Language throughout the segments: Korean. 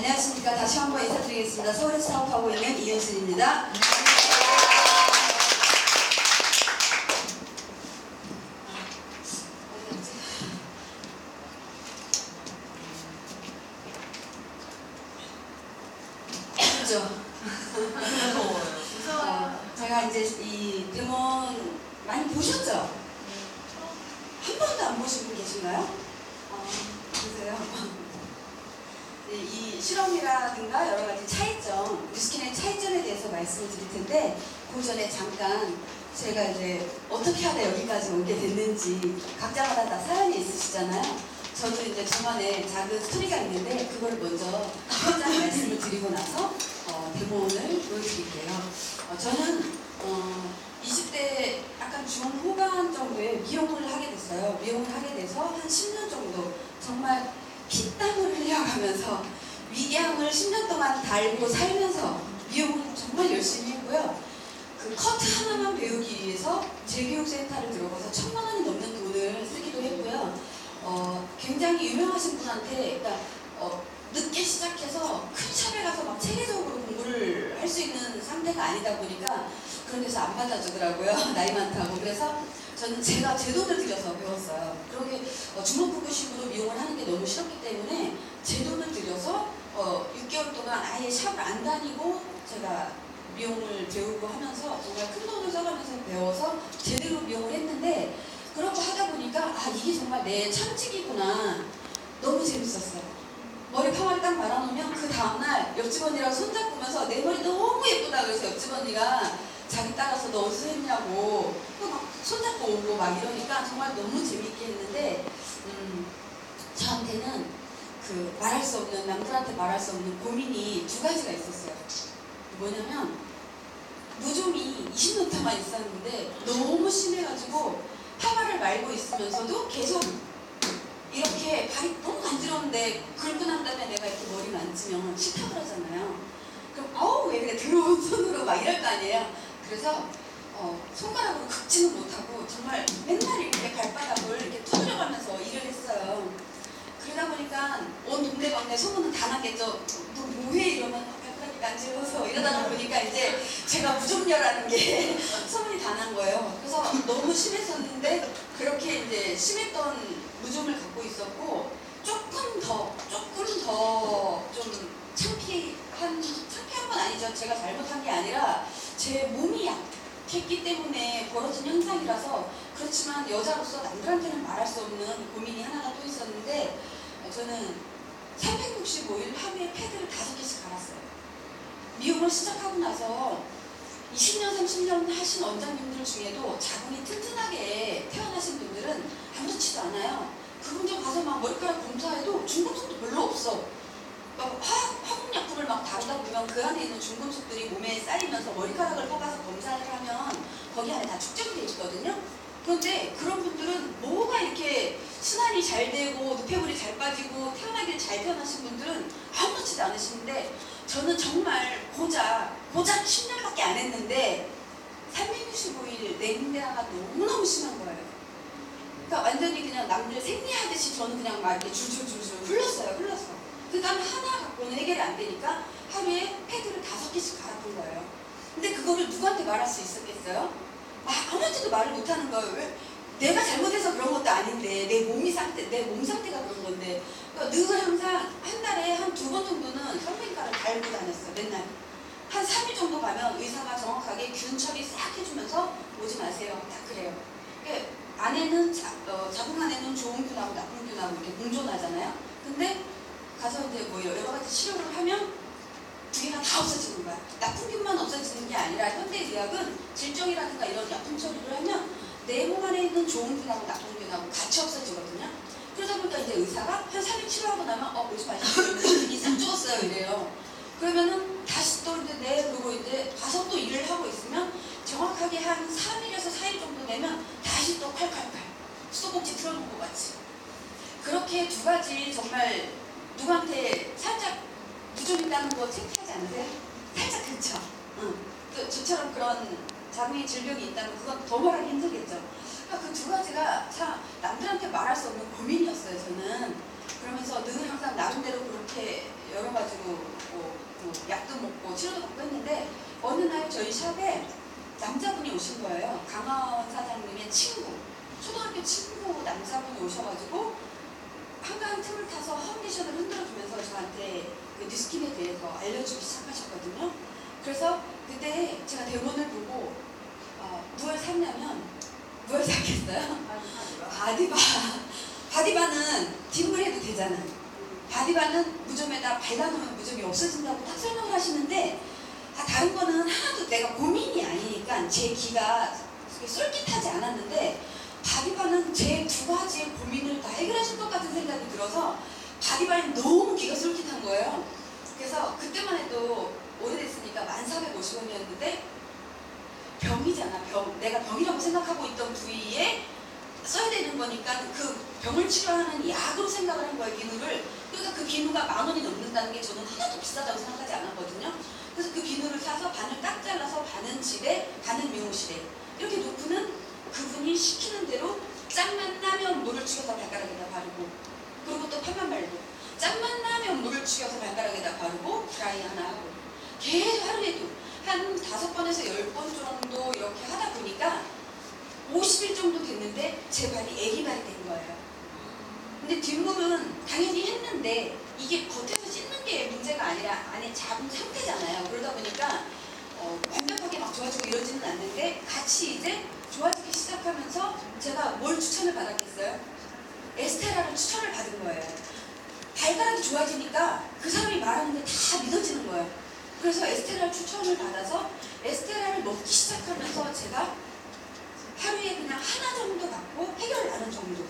안녕하십니까. 다시 한번 인사드리겠습니다. 서울에서 사업하고 있는 이은순입니다. 그렇죠. 제가 이제 이 대본 많이 보셨죠? 한 번도 안 보신 분 계신가요? 보세요. 이 실험이라든가 여러 가지 차이점, 뉴스킨의 차이점에 대해서 말씀을 드릴 텐데, 그 전에 잠깐 제가 이제 어떻게 하다 여기까지 오게 됐는지 각자마다 다 사연이 있으시잖아요. 저도 이제 저만의 작은 스토리가 있는데 그걸 먼저 살짝 말씀을 드리고 나서 대본을 보여드릴게요. 저는 20대 약간 중후반 정도에 미용을 하게 됐어요. 미용을 하게 돼서 한 10년 정도 정말 피땀을 흘려가면서 위궤양을 10년 동안 달고 살면서 미용을 정말 열심히 했고요. 그 커트 하나만 배우기 위해서 재교육센터를 들어가서 1000만 원이 넘는 돈을 쓰기도 했고요. 굉장히 유명하신 분한테, 그러니까 늦게 시작해서 큰 샵에 가서 막 체계적으로 공부를 할 수 있는 상태가 아니다 보니까 그런 데서 안 받아주더라고요. 나이 많다고. 그래서 저는 제가 제 돈을 들여서 배웠어요. 그렇게 주먹구구식으로 미용을 하는 게 너무 싫었기 때문에 제 돈을 들여서 6개월 동안 아예 샵을 안 다니고 제가 미용을 배우고 하면서 정말 큰 돈을 써가면서 배워서 제대로 미용을 했는데, 그렇게 하다 보니까 이게 정말 내 참치기구나. 너무 재밌었어요. 머리 파마를 딱 말아놓으면 그 다음날 옆집 언니랑 손잡으면서 내 머리 너무 예쁘다 그래서 옆집 언니가 자기 따라서 너 어디서 했냐고 또 막 손잡고 오고 막 이러니까 정말 너무 재밌게 했는데, 저한테는 그 말할 수 없는, 남들한테 말할 수 없는 고민이 두 가지가 있었어요. 뭐냐면 무좀이 20년 동안 있었는데 너무 심해가지고 파마를 말고 있으면서도 계속 이렇게 발이 너무 간지러운데 긁고 난 다음에 내가 이렇게 머리 만지면 식탁을 하잖아요. 그럼 아우 왜 그래 더러운 손으로 막 이럴 거 아니에요. 그래서 손가락으로 긁지는 못하고 정말 맨날 이렇게 발바닥을 이렇게 두드려가면서 일을 했어요. 그러다 보니까 온 동네방네 소문은 다 나겠죠. 너 뭐해 이러면 발바닥이 간지러워서 이러다가 보니까 이제 제가 무좀녀라는 게 소문이 다 난 거예요. 그래서 너무 심했었는데 그렇게 이제 심했던 무좀을 갖고 있었고, 조금 더 좀 창피한 건 아니죠. 제가 잘못한 게 아니라 제 몸이 약했기 때문에 벌어진 현상이라서. 그렇지만 여자로서 남들한테는 말할 수 없는 고민이 하나가 또 있었는데, 저는 365일 하루에 패드를 5개씩 갈았어요. 미용을 시작하고 나서 20년, 30년 하신 원장님들 중에도 자궁이 튼튼하게 태어나신 분들은 아무렇지도 않아요. 그분들 가서 막 머리카락 검사해도 중금속도 별로 없어. 막 화학약품을 막 다루다 보면 그 안에 있는 중금속들이 몸에 쌓이면서 머리카락을 뽑아서 검사를 하면 거기 안에 다 축적이 돼 있거든요. 그런데 그런 분들은 뭐가 이렇게 순환이 잘 되고 노폐물이 잘 빠지고 태어나길 잘 태어나신 분들은 아무렇지도 않으시는데, 저는 정말 고작 10년밖에 안 했는데 365일 냉대가 너무너무 심한 거예요. 그러니까 완전히 그냥 남들 생리하듯이 저는 그냥 막 이렇게 줄줄줄줄 흘렀어요. 그 땀 하나 갖고는 해결이 안 되니까 하루에 패드를 5개씩 갈아픈 거예요. 근데 그거를 누구한테 말할 수 있었겠어요? 아무한테도 말을 못하는 거예요. 왜? 내가 잘못해서 그런 것도 아닌데 내 몸 상태가 그런 건데. 그러니까 늘 항상 한 달에 한 2번 정도는 혈액과를 달고 다녔어요. 맨날 한 3일 정도 가면 의사가 정확하게 균 처리 싹 해주면서 오지 마세요. 다 그래요. 그러니까 안에는 자궁 안에는 좋은 균하고 나쁜 균하고 이렇게 공존하잖아요. 근데 가서 이제 뭐 여러 가지 치료를 하면 두 개가 다 없어지는 거야. 나쁜 균만 없어지는 게 아니라 현대의학은 질병이라든가 이런 약품 처리를 하면 내 몸 안에 있는 좋은 균하고 나쁜 균하고 같이 없어지거든요. 그러다 보니까 이제 의사가 한 3일 치료하고 나면 오지 마시고 균이 싹 죽었어요 이래요. 그러면은 다시 또 이제 그러고 이제 가서 또 일을 하고 있으면 정확하게 한 3일에서 4일 정도 되면 다시 또 콸콸콸 수도꼭지 틀어놓은 것 같이. 그렇게 두 가지 정말 누구한테 살짝 무좀 있다는 거 창피하지 않으세요? 살짝 그쵸? 또 저처럼 그런 자궁의 질병이 있다면 그건 더 말하기 힘들겠죠. 그러니까 그 두 가지가 참 남들한테 말할 수 없는 고민이었어요 저는. 그러면서 늘 항상 나름대로 그렇게 여러 가지로 중에서 강하원 사장님의 친구, 초등학교 친구 남자분이 오셔가지고 한가한 틈을 타서 파운데이션을 흔들어주면서 저한테 그 뉴스킨에 대해서 알려주기 시작하셨거든요. 그래서 그때 제가 대본을 보고 무얼 샀냐면, 무얼 샀겠어요? 바디바. 바디바는 딩글 해도 되잖아요. 바디바는 무좀에다 발라놓으면 무좀이 없어진다고 딱 설명을 하시는데, 다른 거는 하나도 내가 고민이 아니니까 제 귀가 쏠깃하지 않았는데, 바디바는 제 두 가지의 고민을 다 해결하실 것 같은 생각이 들어서 바디바는 너무 귀가 쏠깃한 거예요. 그래서 그때만 해도 오래됐으니까 1450원이었는데 병이잖아, 병. 내가 병이라고 생각하고 있던 부위에 써야 되는 거니까 그 병을 치료하는 약으로 생각을 한 거예요, 비누를. 그러니까 그 비누가 10,000원이 넘는다는 게 저는 하나도 비싸다고 생각하지 않았거든요. 그래서 그 비누를 사서 반을 딱 잘라서 반은 집에, 반은 미용실에 이렇게 놓고는 그분이 시키는 대로 짬만 나면 물을 죽여서 발가락에다 바르고, 그리고 또 파만 말고 짬만 나면 물을 죽여서 발가락에다 바르고 드라이 하나 하고, 계속 하루에도 한 5번에서 10번 정도 이렇게 하다 보니까 50일 정도 됐는데 제 발이 애기 발이 된 거예요. 근데 뒷물은 당연히 했는데 이게 겉에서 씻는 게 문제가 아니라 안에 잡은 상태잖아요. 그러다 보니까 완벽하게 막 좋아지고 이러지는 않는데, 같이 이제 좋아지기 시작하면서 제가 뭘 추천을 받았겠어요? 에스테라를 추천을 받은 거예요. 발가락이 좋아지니까 그 사람이 말하는 게 다 믿어지는 거예요. 그래서 에스테라를 추천을 받아서 에스테라를 먹기 시작하면서 제가 하루에 그냥 하나 정도 갖고 해결나는 정도.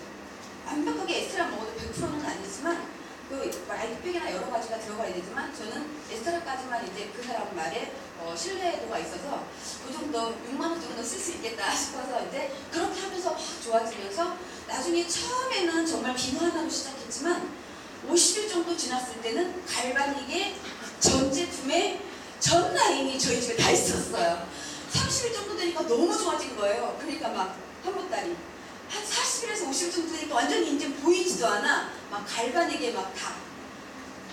완벽하게 에스테라 먹어도 100%는 아니지만 그 라이트백이나 여러 가지가 들어가야 되지만 저는 에스테라까지만 이제 그 사람 말에 신뢰도가 있어서 그 정도 6만 원 정도 쓸 수 있겠다 싶어서 이제 그렇게 하면서 확 좋아지면서 나중에 처음에는 정말 비누 하나로 시작했지만 50일 정도 지났을 때는 갈바닉의 전 제품에 전 라인이 저희 집에 다 있었어요. 30일 정도 되니까 너무 좋아진 거예요. 그러니까 막 한보따리 한 40일에서 50일 정도 되니까 완전히 이제 보이지도 않아. 막 갈바닉에 막 다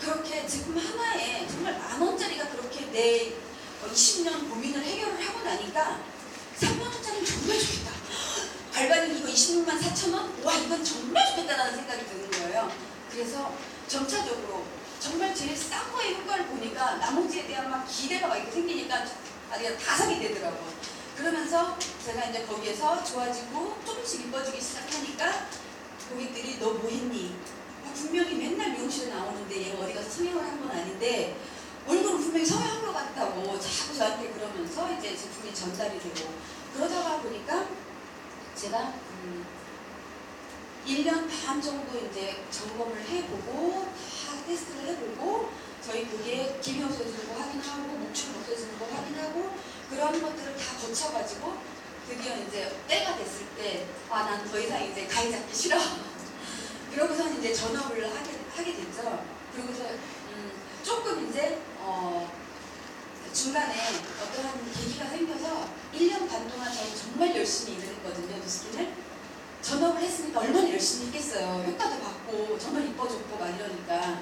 그렇게 제품 하나에 정말 10,000원짜리가 그렇게 내 20년 고민을 해결을 하고 나니까 30,000원짜리는 정말 좋겠다. 갈바닉 이거 26만 4,000원? 와, 이건 정말 좋겠다라는 생각이 드는 거예요. 그래서 점차적으로 정말 제일 싼 거의 효과를 보니까 나머지에 대한 막 기대가 막 이렇게 생기니까 아니가 다 사게 되더라고. 그러면서 제가 이제 거기에서 좋아지고 조금씩 이뻐지기 시작하니까 고객들이 너 뭐 했니? 분명히 맨날 미용실에 나오는데 얘가 어디 가서 성형을 한 건 아닌데 얼굴은 분명히 성형한 것 같다고 자꾸 저한테 그러면서 이제 제품이 전달이 되고, 그러다가 보니까 제가 1년 반 정도 이제 점검을 해보고 다 테스트를 해보고 저희 고객 기미 없어지는 거 확인하고 목축 없어지는 거 확인하고 그런 것들을 다 거쳐가지고 드디어 이제 때가 됐을 때 난 더 이상 이제 가위 잡기 싫어. 그러고선 이제 전업을 하게 됐죠. 그러고서 조금 이제 중간에 어떠한 계기가 생겨서 1년 반 동안 저는 정말 열심히 일을 했거든요. 뉴스킨을 전업을 했으니까 얼마나 열심히 했겠어요. 효과도 받고 정말 이뻐졌고 막 이러니까.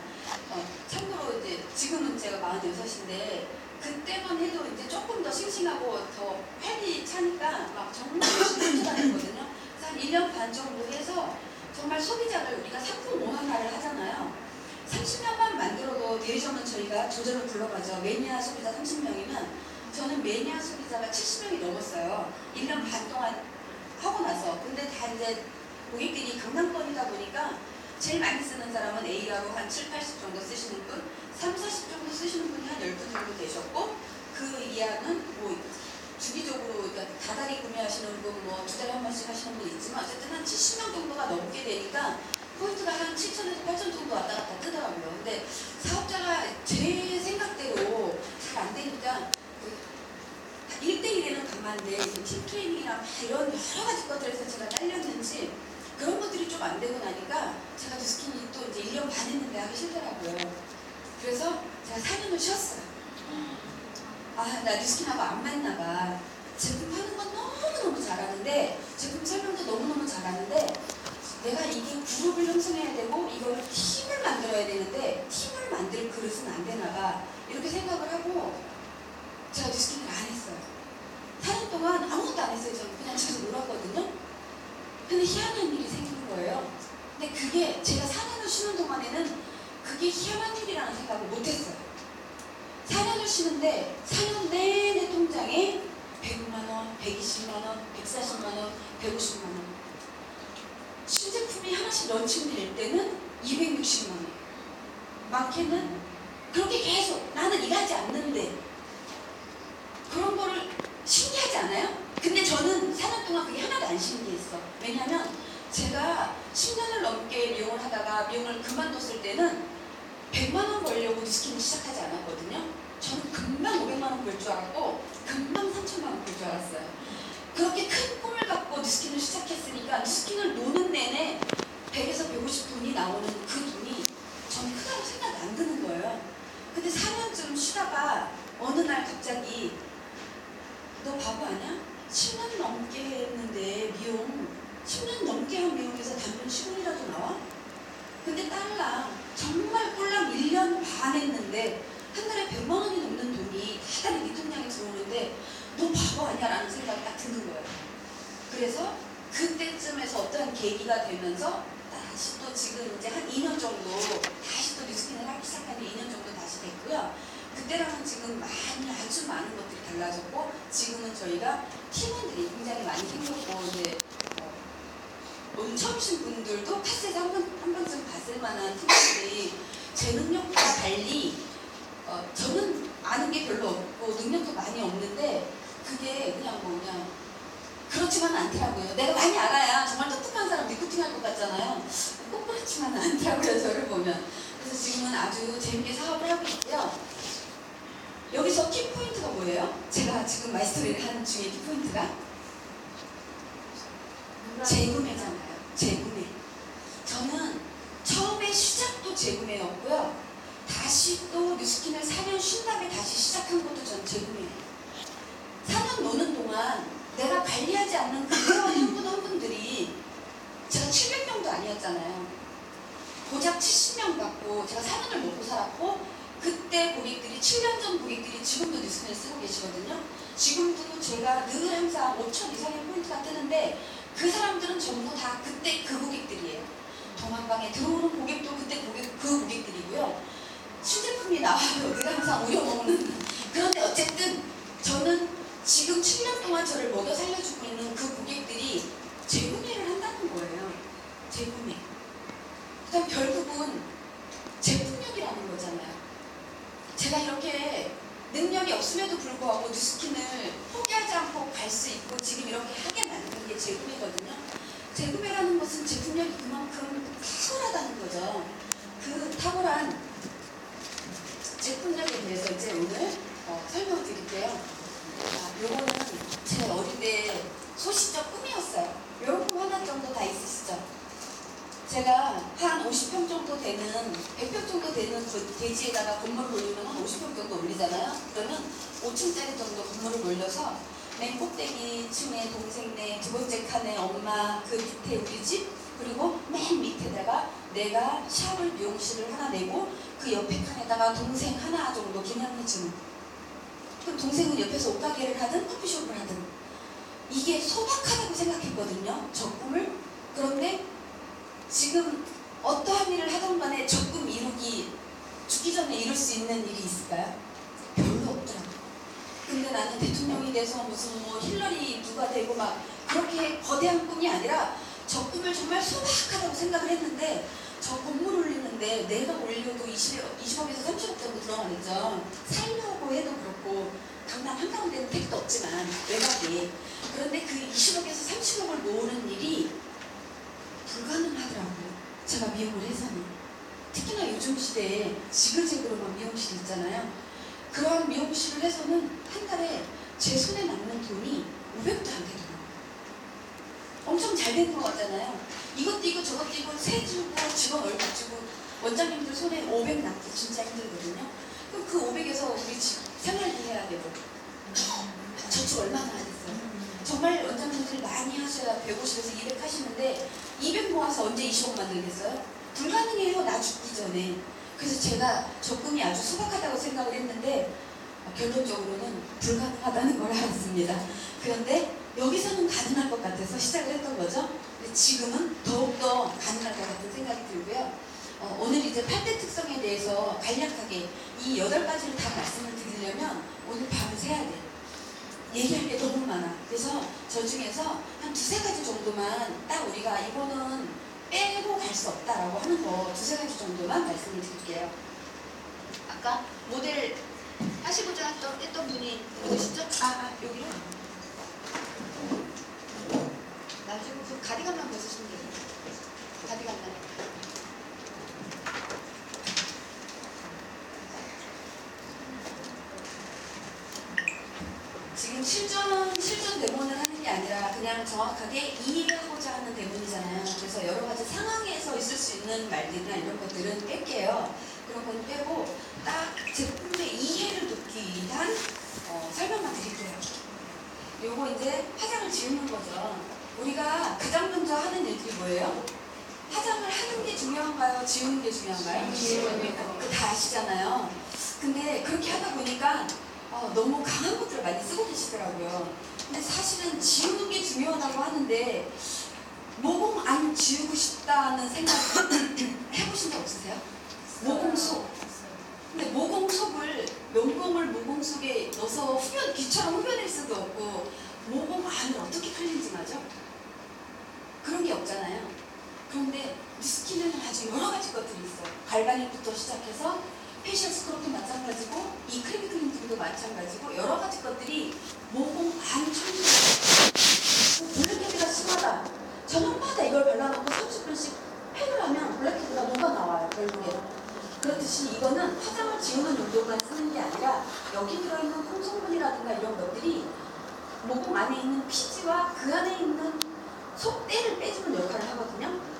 참고로 이제 지금은 제가 46인데 그때만 해도 이제 조금 더 싱싱하고 더 활기 차니까 막 정말 열심히 쫓아다녔거든요. 그래서 한 1년 반 정도 해서 정말 소비자를 우리가 상품 모함화를 하잖아요. 30명만 만들어도 대리점은 저희가 조절을 불러가죠. 매니아 소비자 30명이면 저는 매니아 소비자가 70명이 넘었어요. 1년 반 동안 하고 나서. 근데 다 이제 고객들이 강남권이다 보니까 제일 많이 쓰는 사람은 A라고 한 7, 80 정도 쓰시는 분, 3, 40 정도 쓰시는 분이 한 10분 정도 되셨고, 그 이하는 뭐 주기적으로 다달이 구매하시는 분, 뭐 2달에 한 번씩 하시는 분 있지만 어쨌든 한 70명 정도가 넘게 되니까 포인트가 한 7,000에서 8,000 정도 왔다 갔다 뜨더라고요. 근데 사업자가 제 생각대로 잘 안 되니까 1대1에는 강한데 팀 트레이닝이랑 이런 여러 가지 것들에서 제가 딸렸는지 그런 것들이 좀 안 되고 나니까 제가 뉴스킨이 또 이제 1년 반 했는데 하기 싫더라고요. 그래서 제가 4년을 쉬었어요. 나 뉴스킨하고 안 맞나 봐. 제품 파는 건 너무너무 잘하는데, 제품 설명도 너무너무 잘하는데, 내가 이게 그룹을 형성해야 되고 이걸 팀을 만들어야 되는데 팀을 만들 그릇은 안 되나 봐. 이렇게 생각을 하고 제가 뉴스킨을 안 했어요. 4년 동안 동안 아무것도 안 했어요. 저는 그냥 집에서 놀았거든요. 근데 희한한 일이 생긴 거예요. 근데 그게 제가 4년을 쉬는 동안에는 그게 희한한 일이라는 생각을 못했어요. 4년을 쉬는데 4년 내내 통장에 100만원, 120만원, 140만원, 150만원. 신제품이 하나씩 런칭될 때는 260만원. 많게는 그렇게 계속 나는 일하지 않는데 그런 거를 신기하지 않아요? 근데 저는 4년 동안 그게 하나도 안 신기했어. 왜냐면 제가 10년을 넘게 미용을 하다가 미용을 그만뒀을 때는 100만원 벌려고 뉴스킨을 시작하지 않았거든요. 저는 금방 500만원 벌 줄 알았고 금방 3천만원 벌 줄 알았어요. 그렇게 큰 꿈을 갖고 뉴스킨을 시작했으니까 뉴스킨을 노는 내내 100에서 150 돈이 나오는 그 돈이 저는 크다고 생각이 안 드는 거예요. 근데 4년쯤 쉬다가 어느 날 갑자기 너 바보 아니야? 10년 넘게 했는데 미용 10년 넘게 한 미용에서 단돈 10원이라도 나와? 근데 달라. 정말 꼴랑 1년 반 했는데 한 달에 100만 원이 넘는 돈이 다달이 네 통장에 들어오는데 너 바보 아니야? 라는 생각이 딱 드는 거예요. 그래서 그때쯤에서 어떤 계기가 되면서 다시 또 지금 이제 한 2년 정도 다시 또 뉴스킨을 하기 시작한 지 2년 정도 다시 됐고요. 그때랑은 지금 많이 아주 많은 것들이 달라졌고 지금은 저희가 팀원들이 굉장히 많이 생겼고 이제 오늘 처음 오신 분들도 카세에서 한 번쯤 봤을 만한 팀원들이 제 능력과 달리 저는 아는 게 별로 없고 능력도 많이 없는데 그게 그냥 그렇지만 않더라고요. 내가 많이 알아야 정말 똑똑한 사람 리크루팅할 것 같잖아요. 꼭 그렇지만 않더라고요. 저를 보면. 그래서 지금은 아주 재밌게 사업을 하고 있고요. 여기서 키포인트가 뭐예요? 제가 지금 마이스터리를 하는 중에 키포인트가 재구매잖아요. 재구매. 저는 처음에 시작도 재구매였고요. 다시 또 뉴스킨을 4년 쉰 다음에 다시 시작한 것도 전 재구매예요. 4년 노는 동안 내가 관리하지 않는 그 회원 한 분 한 분들이 제가 700명도 아니었잖아요. 고작 70명 갖고 제가 4년을 먹고 살았고 그때 고객들이 7년 전 고객들이 지금도 뉴스킨을 쓰고 계시거든요. 지금도 제가 늘 항상 5천 이상의 포인트가 뜨는데 그 사람들은 전부 다 그때 그 고객들이에요. 동안방에 들어오는 고객도 그때 그 고객들이고요. 신제품이 나와도 늘 항상 우려먹는 그런데 어쨌든 저는 지금 7년 동안 저를 먹여 살려주고 있는 그 고객들이 재구매를 한다는 거예요. 재구매. 그럼 결국은 제품력이라는 거잖아요. 제가 이렇게 능력이 없음에도 불구하고 뉴스킨을 포기하지 않고 갈 수 있고 지금 이렇게 하게 만드는 게 재구매거든요. 재구매라는 것은 제품력이 그만큼 탁월하다는 거죠. 그 탁월한 제품력에 대해서 이제 오늘 설명을 드릴게요. 요거는 제 어릴 때 소시적 꿈이었어요. 요런 꿈 하나 정도 다 있으시죠? 제가 한 50평 정도 되는 100평 정도 되는 그 대지에다가 건물을 올리면 한 50평 정도 올리잖아요. 그러면 5층짜리 정도 건물을 올려서 맨 꼭대기 층에 동생네, 두 번째 칸에 엄마, 그 밑에 우리 집, 그리고 맨 밑에다가 내가 샤워 미용실을 하나 내고 그 옆에 칸에다가 동생 하나 정도 기념해주는. 그럼 동생은 옆에서 옷가게를 하든 커피숍을 하든 이게 소박하다고 생각했거든요. 저 꿈을. 그런데 지금 어떠한 일을 하던 간에 저 꿈 이루기 죽기 전에 이룰 수 있는 일이 있을까요? 별로 없더라고요. 근데 나는 대통령이 돼서 무슨 뭐 힐러리 누가 되고 막 그렇게 거대한 꿈이 아니라 저 꿈을 정말 소박하다고 생각을 했는데 저 건물 올리는데 내가 올려도 20억에서 30억 정도 들어가겠죠. 살려고 해도 그렇고 강남 한가운데는 택도 없지만 외곽에. 그런데 그 20억에서 30억을 모으는 일이 불가능하더라고요. 제가 미용을 해서는. 특히나 요즘 시대에 지그재그로만 미용실이 있잖아요. 그러한 미용실을 해서는 한 달에 제 손에 남는 돈이 500도 안 되더라고요. 엄청 잘 되는 것 같잖아요. 이것도 이거 저것도 이거 세 주고 직원 월급 주고 원장님들 손에 500 남기 진짜 힘들거든요. 그럼 그 500에서 우리 집 생활비 해야 되고 저축 얼마나 하겠어요. 정말 원장님들 많이 하셔야 150에서 200 하시는데 200 모아서 언제 20억 만들겠어요? 불가능해요. 나 죽기 전에. 그래서 제가 저 꿈이 아주 소박하다고 생각을 했는데 결론적으로는 불가능하다는 걸 알았습니다. 그런데 여기서는 가능할 것 같아서 시작을 했던 거죠. 근데 지금은 더욱더 가능할 것 같은 생각이 들고요. 오늘 이제 8대 특성에 대해서 간략하게 이 8가지를 다 말씀을 드리려면 오늘 밤을 새야 돼. 얘기할 게 너무 많아. 그래서 저 중에서 한 2-3가지 정도만 딱 우리가 이거는 빼고 갈 수 없다라고 하는 거 2-3가지 정도만 말씀을 드릴게요. 아까 모델 하시고자 했던 분이 누구시죠? 여기로? 나중에 그 가디건만 벗으시면 돼요. 가디건만. 지금 실전 대본을 하는 게 아니라 그냥 정확하게 이해하고자 하는 대본이잖아요. 그래서 여러 가지 상황에서 있을 수 있는 말들이나 이런 것들은 뺄게요. 그런 건 빼고 딱 제품의 이해를 돕기 위한 설명만 드릴게요. 요거 이제 화장을 지우는 거죠. 우리가 가장 먼저 하는 일들이 뭐예요? 화장을 하는 게 중요한가요? 지우는 게 중요한가요? 그 다 아시잖아요. 근데 그렇게 하다 보니까 너무 강한 것들을 많이 쓰고 계시더라고요. 근데 사실은 지우는 게 중요하다고 하는데 모공 안 지우고 싶다는 생각 해보신 적 없으세요? 모공속. 근데 모공속을 면봉을 모공속에 넣어서 귀처럼 흡연할 수도 없고 모공 안을 어떻게 클렌징하죠? 그런 게 없잖아요. 그런데 스킨에는 아주 여러 가지 것들이 있어요. 갈바닉부터 시작해서 페이셜 스크럽도 마찬가지고 이 크림 클렌징도 마찬가지고 여러 가지 것들이 모공 안 청소. 블랙헤드가 심하다. 저녁마다 이걸 발라놓고 30분씩 팩을 하면 블랙헤드가 녹아나와요. 결국에. 그렇듯이 이거는 화장을 지우는 용도만 쓰는 게 아니라 여기 들어있는 콩성분이라든가 이런 것들이 모공 안에 있는 피지와 그 안에 있는 속때를 빼주는 역할을 하거든요.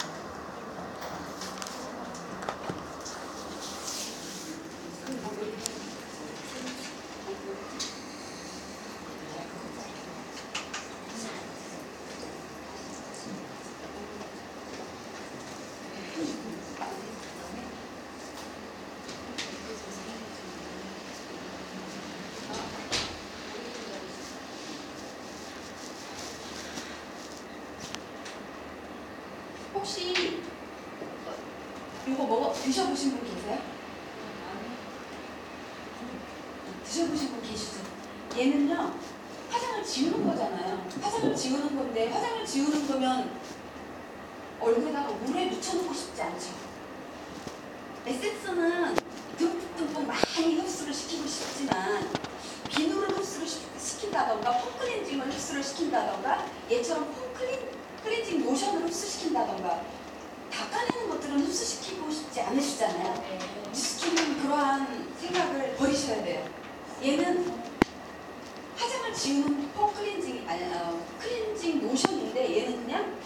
혹시 이거 드셔보신 분 계세요? 드셔보신 분 계시죠? 얘는요 화장을 지우는 거잖아요. 화장을 지우는 건데 화장을 지우는 거면 얼굴에다가 물에 묻혀놓고 싶지 않죠. 에센스는 듬뿍듬뿍 많이 흡수를 시키고 싶지만 비누를 흡수를 시킨다던가 폼클렌징을 흡수를 시킨다던가 얘처럼 클렌징 로션을 흡수시킨다던가 닦아내는 것들은 흡수시키고 싶지 않으시잖아요. 스킨은 그러한 생각을 버리셔야 돼요. 얘는 화장을 지우는 폼 클렌징이 클렌징 로션인데 얘는 그냥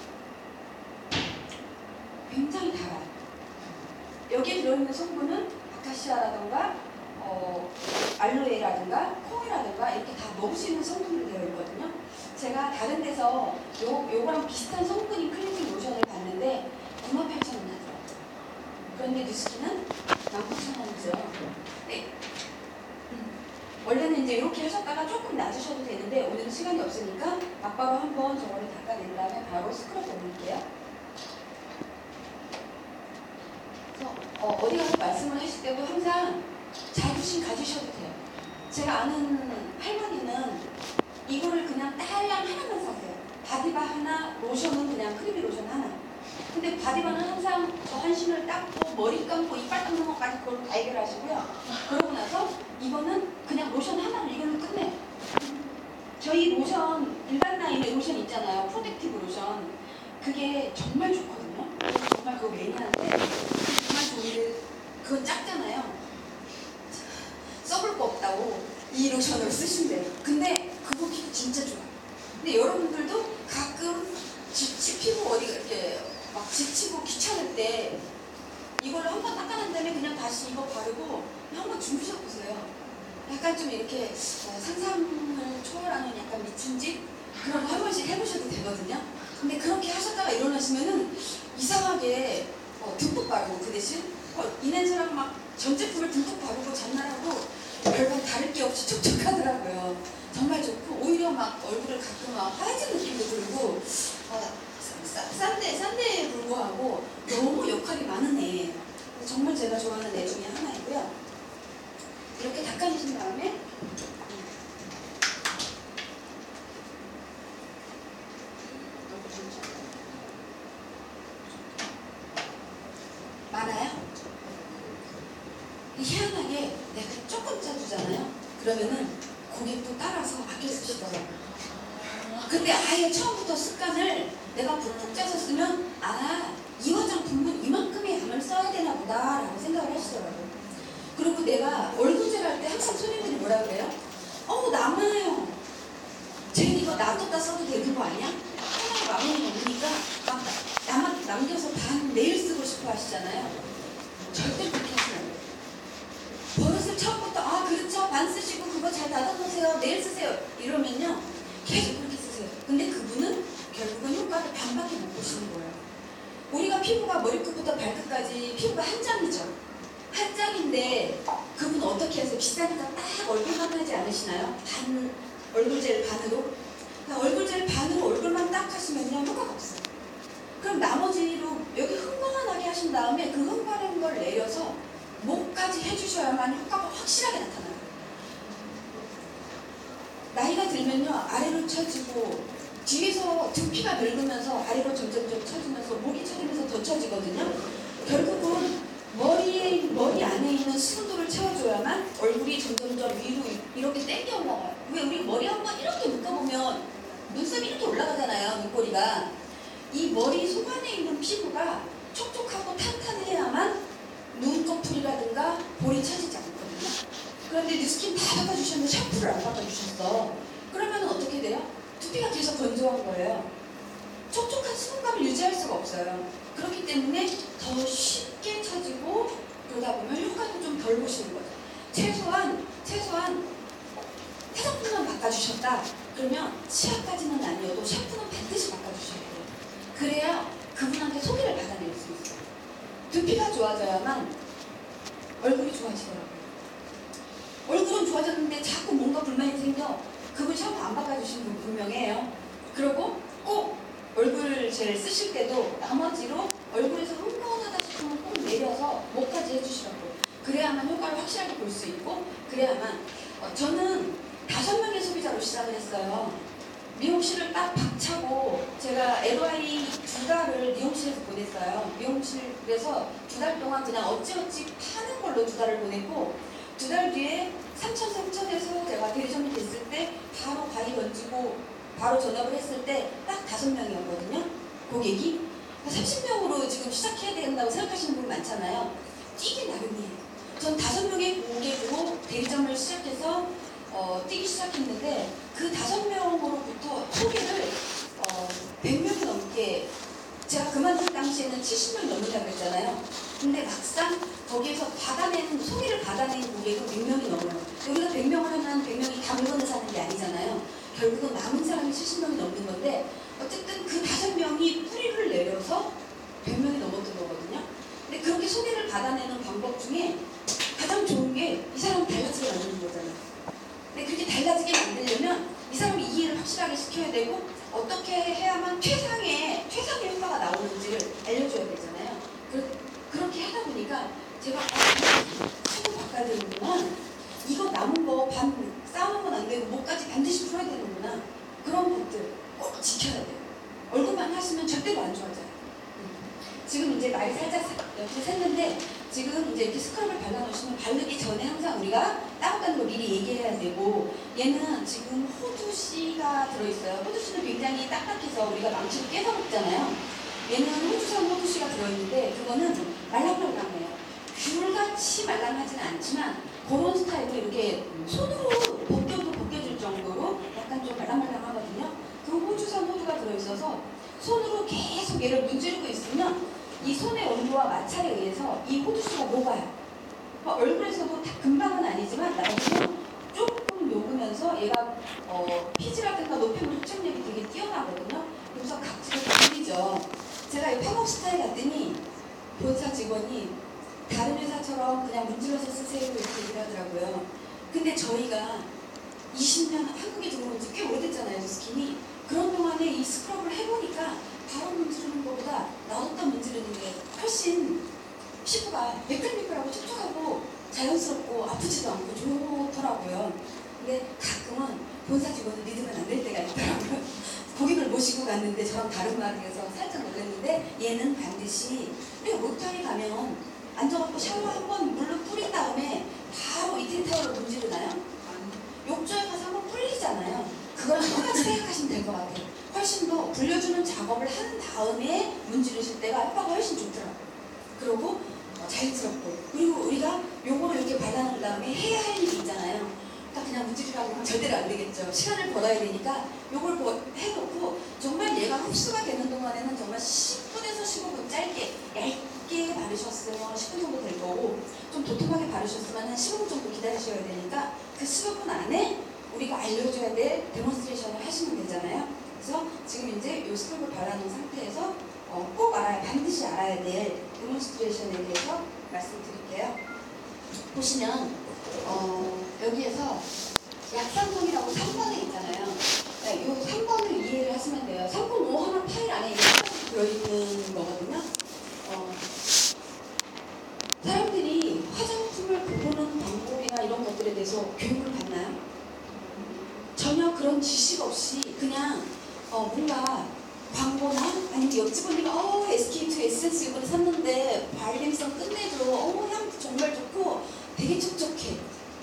굉장히 달아요. 여기에 들어있는 성분은 아카시아라든가 알로에라든가 콩이라든가 이렇게 다 먹을 수 있는 성분으로 되어 있거든요. 제가 다른 데서 요거랑 비슷한 성분인 클렌징 로션을 봤는데 98,000원 하더라고요. 그런데 뉴스킨은 19,000원이죠. 네. 원래는 이제 이렇게 하셨다가 조금 놔주셔도 되는데 오늘은 시간이 없으니까 막바로 한번 저거를 닦아낸 다음에 바로 스크럽 올릴게요. 그래서 어디 가서 말씀을 하실 때도 항상 자부심 가지셔도 돼요. 제가 아는 할머니는 이거를 그냥 딸랑 하나만 사세요. 바디바 하나, 로션은 그냥 크리미 로션 하나. 근데 바디바는 항상 저 한신을 닦고 머리 감고 이빨 닦는 것까지 그걸 다 해결하시고요. 그러고 나서 이거는 그냥 로션 하나로 이걸로 끝내요. 저희 로션 일반 라인의 로션 있잖아요. 프로텍티브 로션. 그게 정말 좋거든요. 정말 그거 매니아인데 정말 좋은데 그건 작잖아요. 써볼 거 없다고 이 로션을 쓰신대요. 근데 그거 피부 진짜 좋아요. 근데 여러분들도 가끔 피부 어디가 이렇게 막 지치고 귀찮을 때 이걸로 한번 닦아낸 다음에 그냥 다시 이거 바르고 한번 주무셔보세요. 약간 좀 이렇게 상상을 초월하는 약간 미친 짓? 그런 거 한 번씩 해보셔도 되거든요. 근데 그렇게 하셨다가 일어나시면은 이상하게 듬뿍 바르고 그 대신 이 냄새랑 막 전 제품을 듬뿍 바르고 잔날하고 별반 다를 게 없이 막 얼굴을 가끔 막 하얘진 느낌도 들고 싼데에 불구하고 너무 역할이 많은 애. 정말 제가 좋아하는 애 중에 하나이고요. 이렇게 닦아주신 다음에 많아요? 희한하게 내가 조금 짜주잖아요? 그러면은 고객도 따라서 아껴 쓰시더라고요. 근데 아예 처음부터 습관을 내가 푹푹 짜서 쓰면 이 화장품은 이만큼의 양을 써야 되나 보다 라고 생각을 하시더라고요. 그리고 내가 얼굴젤 할 때 항상 손님들이 뭐라 그래요? 남아요. 쟤는 이거 놔뒀다 써도 되는 거 아니야? 하나에 마음이 없으니까 막 남겨서 반 내일 쓰고 싶어 하시잖아요. 절대 그렇게 하지 말아요. 버릇을 처음부터 그렇죠, 반 쓰시고 그거 잘 닫아놓으세요, 내일 쓰세요 이러면요 계속 그렇게 쓰세요. 근데 그분은 결국은 효과를 반밖에 못 보시는 거예요. 우리가 피부가 머리끝부터 발끝까지 피부가 한 장이죠. 한 장인데 그분 어떻게 하세요? 비싸니까 딱 얼굴만 하지 않으시나요? 얼굴젤 반으로? 얼굴젤 반으로 얼굴만 딱 하시면요 효과가 없어요. 그럼 나머지로 여기 흥건하게 하신 다음에 그 흥건한 걸 내려서 목까지 해주셔야만 효과가 확실하게 나타나요. 나이가 들면요 아래로 처지고 뒤에서 두피가 늙으면서 아래로 점점 처지면서 목이 처지면서 더 처지거든요. 결국은 머리 안에 있는 수분도를 채워줘야만 얼굴이 점점점 위로 이렇게 땡겨 올라가요. 왜 우리 머리 한번 이렇게 묶어보면 눈썹이 이렇게 올라가잖아요. 눈꼬리가. 이 머리 속 안에 있는 피부가 촉촉하고 탄탄해야만 눈꺼풀이라든가 볼이 처지지 않거든요. 그런데 뉴스킨 다 바꿔주셨는데 샴푸를 안 바꿔주셨어. 그러면 어떻게 돼요? 두피가 계속 건조한 거예요. 촉촉한 수분감을 유지할 수가 없어요. 그렇기 때문에 더 쉽게 처지고 그러다 보면 효과도 좀 덜 보시는 거죠. 최소한 화장품만 바꿔주셨다. 그러면 치아까지는 아니어도 샴푸는 반드시 바꿔주셔야 돼요. 그래야 그분한테 소개를 받아낼 수 있어요. 두피가 좋아져야만 얼굴이 좋아지더라고요. 얼굴은 좋아졌는데 자꾸 뭔가 불만이 생겨. 그분 샴푸 안 바꿔주신 분 분명해요. 그리고 꼭 얼굴 젤 쓰실 때도 나머지로 얼굴에서 흥건하다 싶으면 꼭 내려서 목까지 해주시라고. 그래야만 효과를 확실하게 볼 수 있고 그래야만 저는 5명의 소비자로 시작을 했어요. 미용실을 딱 박차고 제가 LY 2달을 미용실에서 보냈어요. 미용실에서 2달 동안 그냥 어찌어찌 파는 걸로 2달을 보냈고 2달 뒤에 3천에서 제가 대리점이 됐을 때 바로 가위 던지고 바로 전업을 했을 때 딱 5명이었거든요. 고객이. 30명으로 지금 시작해야 된다고 생각하시는 분 많잖아요. 뛰기 나름이에요. 전 5명의 고객으로 대리점을 시작해서 뛰기 시작했는데 그 5명으로부터 소개를 100명이 넘게 제가 그만둔 당시에는 70명이 넘는다고 했잖아요. 근데 막상 거기에서 소개를 받아낸 고객은 100명이 넘어요. 여기서 100명을 하면 100명이 다 물건을 사는 게 아니잖아요. 결국은 남은 사람이 70명이 넘는 건데 어쨌든 그 5명이 뿌리를 내려서 100명이 넘었던 거거든요. 근데 그렇게 소개를 받아내는 방법 중에 가장 좋은 게 이 사람 달라지게 만드는 거잖아요. 근데 그렇게 달라지게 만들려면 이 사람이 이해를 확실하게 시켜야 되고 어떻게 해야만 최상의 효과가 나오는지를 알려줘야 되잖아요. 그렇게 하다 보니까 제가 수고 바꿔야 되는구나. 이거 남은 거 반 쌓아놓으면 안 되고 목까지 반드시 풀어야 되는구나. 그런 것들 꼭 지켜야 돼요. 얼굴만 하시면 절대로 안 좋아져요. 지금 이제 날이 살짝 옆에 샜는데 지금 이제 이렇게 스크럽을 발라놓으시면 바르기 전에 항상 우리가 따뜻한 거 미리 얘기해야 되고 얘는 지금 호두씨가 들어있어요. 호두씨는 굉장히 딱딱해서 우리가 망치로 깨서 먹잖아요. 얘는 호주산 호두씨가 들어있는데 그거는 말랑말랑해요. 귤같이 말랑하지는 않지만 그런 스타일로 이렇게 손으로 벗겨도 벗겨질 정도로 약간 좀 말랑말랑하거든요. 그 호주산 호두가 들어있어서 손으로 계속 얘를 문지르고 있으면 이 손의 온도와 마찰에 의해서 이 호두씨가 녹아요. 얼굴에서도 금방은 아니지만 나중에 조금 녹으면서 얘가 피지라든가 노폐물 흡착력이 되게 뛰어나거든요. 그래서 각질을 돌리죠. 제가 이 팝업 스타일 갔더니 본사 직원이 다른 회사처럼 그냥 문질러서 쓰세요 이렇게 얘기를 하더라고요. 근데 저희가 20년 한국에 들어온 지 꽤 오래됐잖아요, 저 스킨이. 그런 동안에 이 스크럽을 해보니까 바로 문지르는 것보다 놔뒀다 문지르는 게 훨씬 피부가 매끌매끌하고 촉촉하고 자연스럽고 아프지도 않고 좋더라고요. 근데 가끔은 본사 직원은 믿으면 안 될 때가 있더라고요. 고객을 모시고 갔는데 저랑 다른 말을 해서 살짝 놀랐는데, 얘는 반드시 우리가 모텔에 가면 앉아갖고 샤워 한번 물로 뿌린 다음에 바로 이틀 타월로 문지르나요? 욕조에 가서 한번 불리잖아요. 그거랑 똑같이 생각하시면 될 것 같아요. 훨씬 더 불려주는 작업을 한 다음에 문지르실 때가 효과가 훨씬 좋더라고요. 그리고 자연스럽고, 그리고 우리가 요거를 이렇게 발라놓은 다음에 해야 할 일이 있잖아요. 그러니까 그냥 문지르라고 하면 절대로 안 되겠죠. 시간을 벌어야 되니까 요걸 해놓고 정말 얘가 흡수가 되는 동안에는 정말 10분에서 15분 짧게 얇게 바르셨으면 10분 정도 될 거고, 좀 도톰하게 바르셨으면 한 15분 정도 기다리셔야 되니까 그 15분 안에 우리가 알려줘야 될 데몬스트레이션을 하시면 되잖아요. 그래서 지금 이제 이 스크럽을 발라놓은 상태에서 꼭 반드시 알아야 될 데몬스트레이션에 대해서 말씀드릴게요. 보시면 여기에서 약산성이라고 3번에 있잖아요. 이 3번을 이해를 하시면 돼요. 3번 5 하나 파일 안에 들어있는 거거든요. 사람들이 화장품을 고르는 방법이나 이런 것들에 대해서 교육을 받나요? 전혀 그런 지식 없이 그냥 뭔가 광고나 아니면 옆집 언니가 SK2 에센스 이번에 샀는데 발냄성 끝내줘, 향 정말 좋고 되게 촉촉해,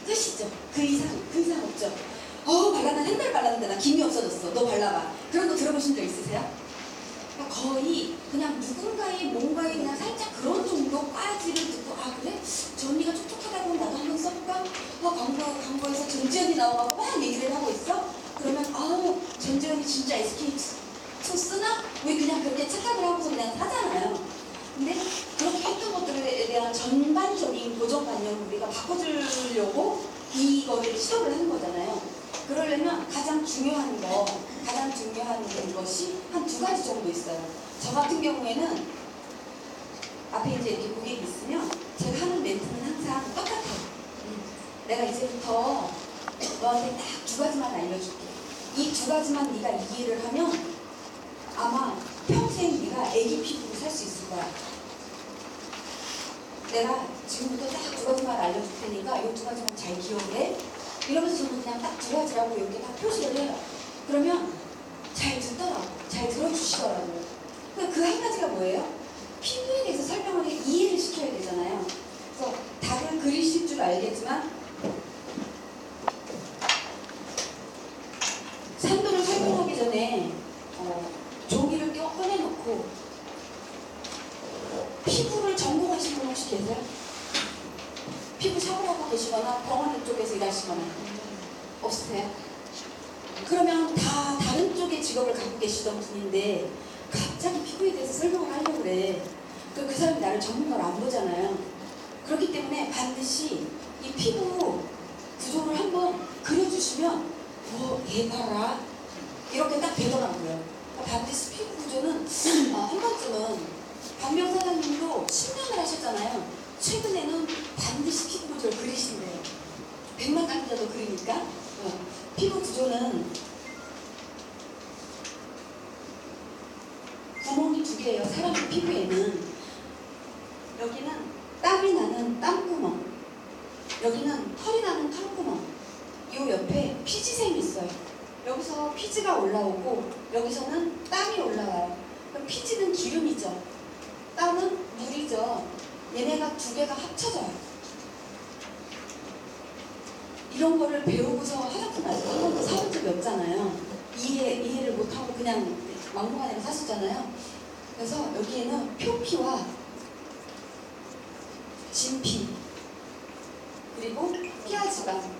끝이죠. 그 이상 없죠. 발랐는데 한 달 발랐는데 나 김이 없어졌어, 너 발라봐. 그런 거 들어보신 적 있으세요? 그러니까 거의 그냥 누군가의 뭔가에 그냥 살짝 그런 정도까지를 듣고, 그래? 저 언니가 촉촉하다고 나도 한번 써볼까? 광고에서 전지현이 나와서 막 얘기를 하고 있어? 그러면 전지현이 진짜 SK2 쓰나? 우리 그냥 그렇게 착각을 하고서 그냥 사잖아요. 근데 그렇게 했던 것들에 대한 전반적인 고정관념을 우리가 바꿔주려고 이거를 시도를 하는 거잖아요. 그러려면 가장 중요한 것이 한 2가지 정도 있어요. 저 같은 경우에는 앞에 이제 이렇게 고객이 있으면 제가 하는 멘트는 항상 똑같아요. 내가 이제부터 너한테 딱 2가지만 알려줄게. 이 2가지만 네가 이해를 하면 아마 평생 네가 애기 피부로 살 수 있을 거야. 내가 지금부터 딱 2가지만 알려줄 테니까 이 2가지만 잘 기억해. 이러면서 저는 그냥 딱 2가지라고 여기 딱 표시를 해요. 그러면 잘 듣더라고. 잘 들어주시더라고요. 그 한 가지가 뭐예요? 피부에 대해서 설명을 이해를 시켜야 되잖아요. 그래서 다들 그리실 줄 알겠지만 산도를 설명하기 전에 종이를 꺼내놓고 피부를 전공하신 분 혹시 계세요? 피부 샤워하고 계시거나 병원 쪽에서 일하시거나 없으세요? 그러면 다 다른 쪽의 직업을 갖고 계시던 분인데 갑자기 피부에 대해서 설명을 하려고 그래. 그 사람이 나를 전문가로 안 보잖아요. 그렇기 때문에 반드시 이 피부 구조를 한번 그려주시면 얘 봐라 이렇게 딱 되더라고요. 반드시 피부 구조는 한 번쯤은 박명 사장님도 10년을 하셨잖아요. 최근에는 반드시 피부 구조를 그리신대요. 100만 강의자도 그리니까 피부 구조는 구멍이 2개예요. 사람의 피부에는 여기는 땀이 나는 땀구멍, 여기는 털이 나는 털구멍, 이 옆에 피지샘이 있어요. 여기서 피지가 올라오고 여기서는 땀이 올라와요. 그럼 피지는 기름이죠. 땀은 물이죠. 얘네가 2개가 합쳐져요. 이런 거를 배우고서 화장품 아직 한 번도 사본 적이 없잖아요. 이해를 못하고 그냥 막무가내로 사시잖아요. 그래서 여기에는 표피와 진피, 그리고 피하지방,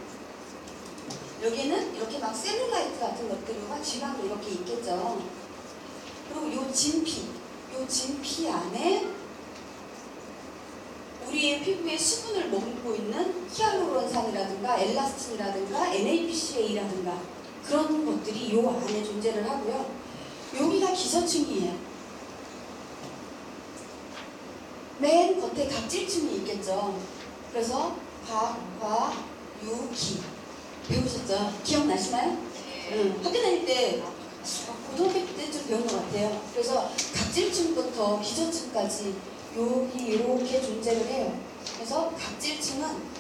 여기에는 이렇게 막 셀룰라이트 같은 것들과 지방이 이렇게 있겠죠. 그리고 요 진피 안에 우리의 피부에 수분을 머금고 있는 히알루론산이라든가 엘라스틴이라든가 NAPCA라든가 그런 것들이 요 안에 존재를 하고요. 여기가 기저층이에요. 맨 겉에 각질층이 있겠죠. 그래서 과, 유, 기 배우셨죠? 기억나시나요? 응. 학교 다닐 때 고등학교 때쯤 배운 것 같아요. 그래서 각질층부터 기저층까지 여기 이렇게 존재를 해요. 그래서 각질층은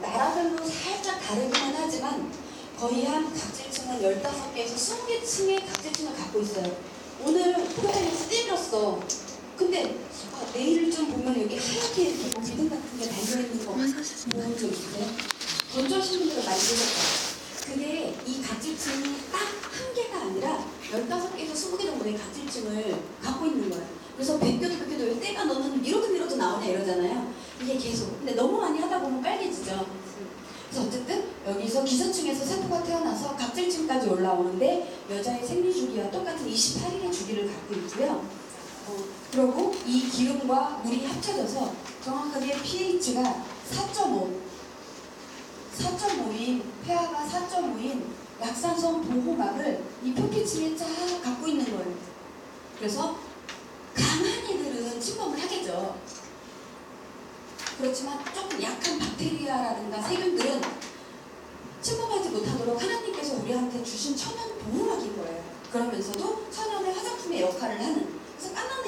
나라별로 살짝 다르기는 하지만 거의 한 각질층은 15개에서 20개 층의 각질층을 갖고 있어요. 오늘 프로그램에서 떼밀었어. 근데 내일 좀 보면 여기 하얗게 이렇게 뭐 비듬 같은 게 달려있는 거 본 적 있어요? 건조하신 분들은 많이 보셨죠? 그게 이 각질층이 딱 한 개가 아니라 15개에서 20개 정도의 각질층을 갖고 있는 거예요. 그래서 100개도 때가 너는 밀어도 나오냐 이러잖아요. 이게 계속. 근데 너무 많이 하다 보면 빨개지죠. 그래서 어쨌든 여기서 기저층에서 세포가 태어나서 각질층까지 올라오는데 여자의 생리주기와 똑같은 28일의 주기를 갖고 있고요. 그리고 이 기름과 물이 합쳐져서 정확하게 pH가 4.5인 pH가 4.5인 약산성 보호막을 이 표피층에 쫙 갖고 있는 거예요. 그래서 강한 애들은 침범을 하겠죠. 그렇지만 조금 약한 박테리아라든가 세균들은 침범하지 못하도록 하나님께서 우리한테 주신 천연 보호막인 거예요. 그러면서도 천연의 화장품의 역할을 하는. 그래서 깐난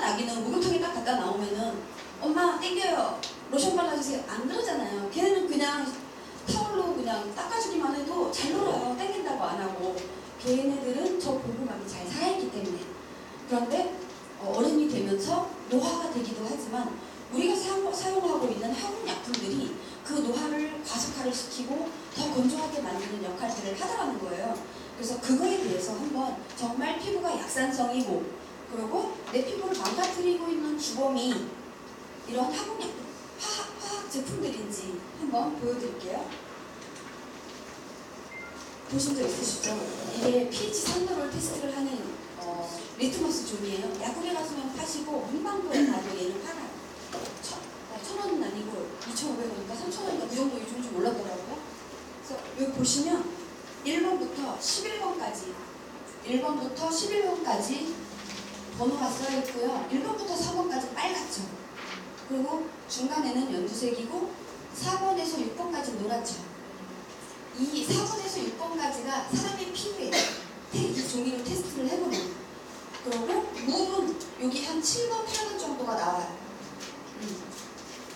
아기는 목욕탕에 딱 갔다 나오면은 엄마 땡겨요 로션 발라주세요 안 그러잖아요. 걔네는 그냥 타월로 그냥 닦아주기만 해도 잘 놀아요. 땡긴다고 안 하고. 걔네들은 저 보호막이 잘 살아있기 때문에. 그런데 어른이 되면서 노화가 되기도 하지만 우리가 사용하고 있는 화학약품들이 그 노화를 과습화를 시키고 더 건조하게 만드는 역할들을 하더라는 거예요. 그래서 그거에 대해서 한번 정말 피부가 약산성이고 그리고 내 피부를 망가뜨리고 있는 주범이 이런 화학 제품들인지 한번 보여드릴게요. 보신 적 있으시죠? 이게 pH 산도를 테스트를 하는 리트머스 종이에요. 약국에 가시면 파시고 문방구에 가도 얘는 팔아요. 1,000원은 아니고 2,500원인가 3,000원인가 그 정도 요즘 좀 올랐더라고요. 그래서 여기 보시면 1번부터 11번까지 번호가 써있고요. 1번부터 4번까지 빨갛죠. 그리고 중간에는 연두색이고 4번에서 6번까지 노랗죠. 이 4번에서 6번까지가 사람의 피부에 이 종이로 테스트를 해보면 그리고 물은 여기 한 7번, 8번 정도가 나와요.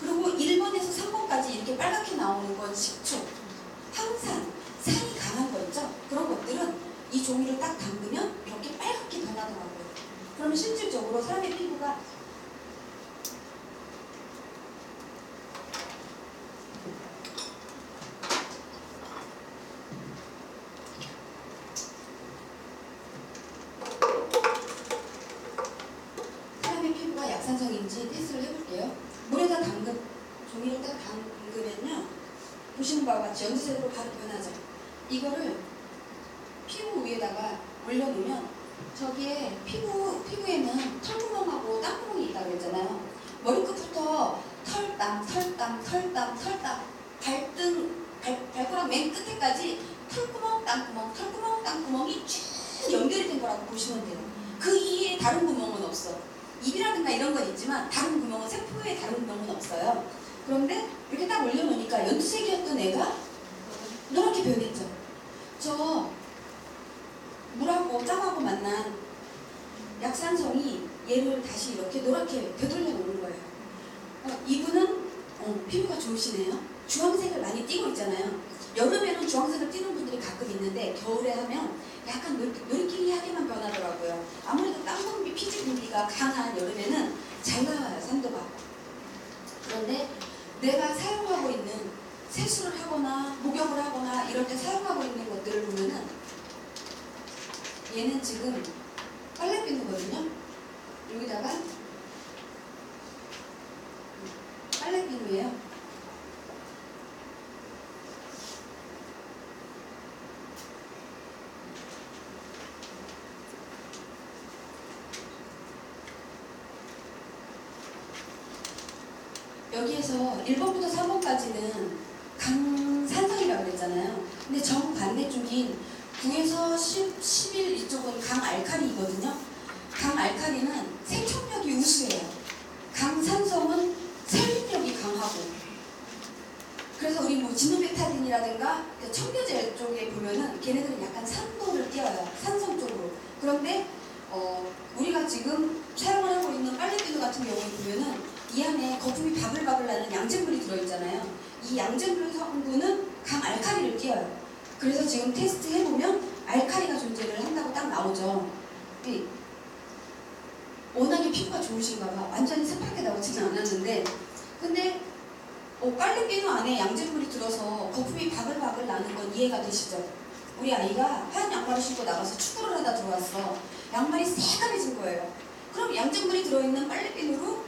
그리고 1번에서 3번까지 이렇게 빨갛게 나오는 건 식초, 황산, 산이 강한 거 있죠? 그런 것들은 이 종이를 딱 담그면 이렇게 빨갛게 변하더라고요. 그러면 실질적으로 사람의 피부가 약산성인지 테스트를 해볼게요. 물에다 종이를 딱 담그면요. 보시는 바와 같이 연두색으로 바로 변하죠. 이거를 피부 위에다가 올려놓으면 저기에 피부에는 털구멍하고 땀구멍이 있다고 했잖아요. 머리끝부터 털땀, 발가락 맨 끝에까지 털구멍, 땀구멍이 쭉 연결이 된 거라고 보시면 돼요. 그 이외에 다른 구멍은 없어. 입이라든가 이런 건 있지만 다른 구멍은 세포에 다른 구멍은 없어요. 그런데 이렇게 딱 올려놓으니까 연두색이었던 애가 노랗게 변했죠. 저 물하고 땀하고 만난 약산성이 얘를 다시 이렇게 노랗게 되돌려 놓는 거예요. 이분은 피부가 좋으시네요. 주황색을 많이 띠고 있잖아요. 여름에는 주황색을 띠는 분들이 가끔 있는데 겨울에 하면 약간 느끼하게만 변하더라고요. 아무래도 땀분비, 피지 분비가 강한 여름에는 잘 나와요, 산도가. 그런데 내가 사용하고 있는 세수를 하거나 목욕을 하거나 이럴 때 사용하고 있는 것들을 보면은 얘는 지금 빨래비누거든요. 여기다가 빨래비누예요. 여기에서 1번부터 3번까지는 강산성이라고 그랬잖아요. 근데 정반대쪽인 9에서 11 이쪽은 강알칼리거든요. 강알칼리는 생존력이 우수해요. 강산성은 살림력이 강하고 그래서 우리 뭐 지노베타딘이라든가 청겨제 쪽에 보면은 걔네들은 약간 산도를 띄어요. 산성 쪽으로. 그런데 우리가 지금 사용을 하고 있는 빨래비누 같은 경우에 보면은 이 안에 거품이 바글바글 나는 양잿물이 들어있잖아요. 이 양잿물 성분은 강알칼리를 띄어요. 그래서 지금 테스트 해보면 알칼리가 존재를 한다고 딱 나오죠. 워낙에 피부가 좋으신가 봐. 완전히 새파랗게 나오지는 않았는데 근데 빨래비누 안에 양잿물이 들어서 거품이 바글바글 나는 건 이해가 되시죠? 우리 아이가 하얀 양말을 신고 나가서 축구를 하다 들어왔어. 양말이 새까매진 거예요. 그럼 양잿물이 들어있는 빨래비누로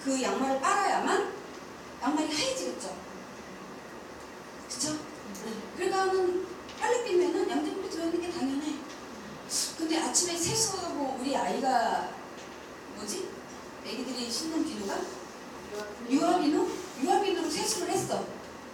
그 양말을 빨아야만 양말이 하얘지겠죠? 그쵸? 그러니까는 빨래비누에는 양잿물이 들어있는 게 당연해. 근데 아침에 세수하고 우리 아이가 애기들이 신는 비누가 유아비누로 세수를 했어.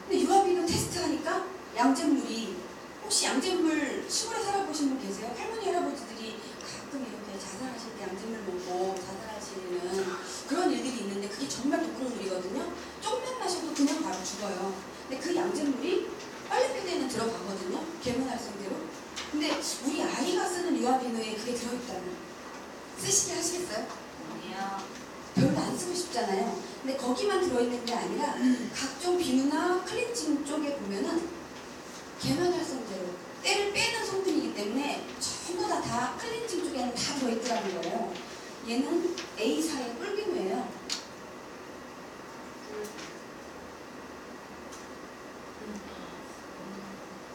근데 유아비누 테스트하니까 양잿물이 혹시 양잿물 시골에 살아보신 분 계세요? 할머니 할아버지들이 가끔 이렇게 자살하실 때 양잿물 먹고 자살하시는 그런 일들이 있는데 그게 정말 부끄러운 일이거든요. 조금만 마셔도 그냥 바로 죽어요. 근데 그 양잿물이 빨래비누에는 들어가거든요. 계면활성제로. 근데 우리 아이가 쓰는 유아비누에 그게 들어있다면 쓰시게 하시겠어요? 아니요. 별로 안 쓰고 싶잖아요. 근데 거기만 들어있는 게 아니라 각종 비누나 클렌징 쪽에 보면은 계면활성제로 때를 빼는 성분이기 때문에 전부 다 클렌징 쪽에는 다 들어있더라는 거예요. 얘는 A사의 꿀비누예요.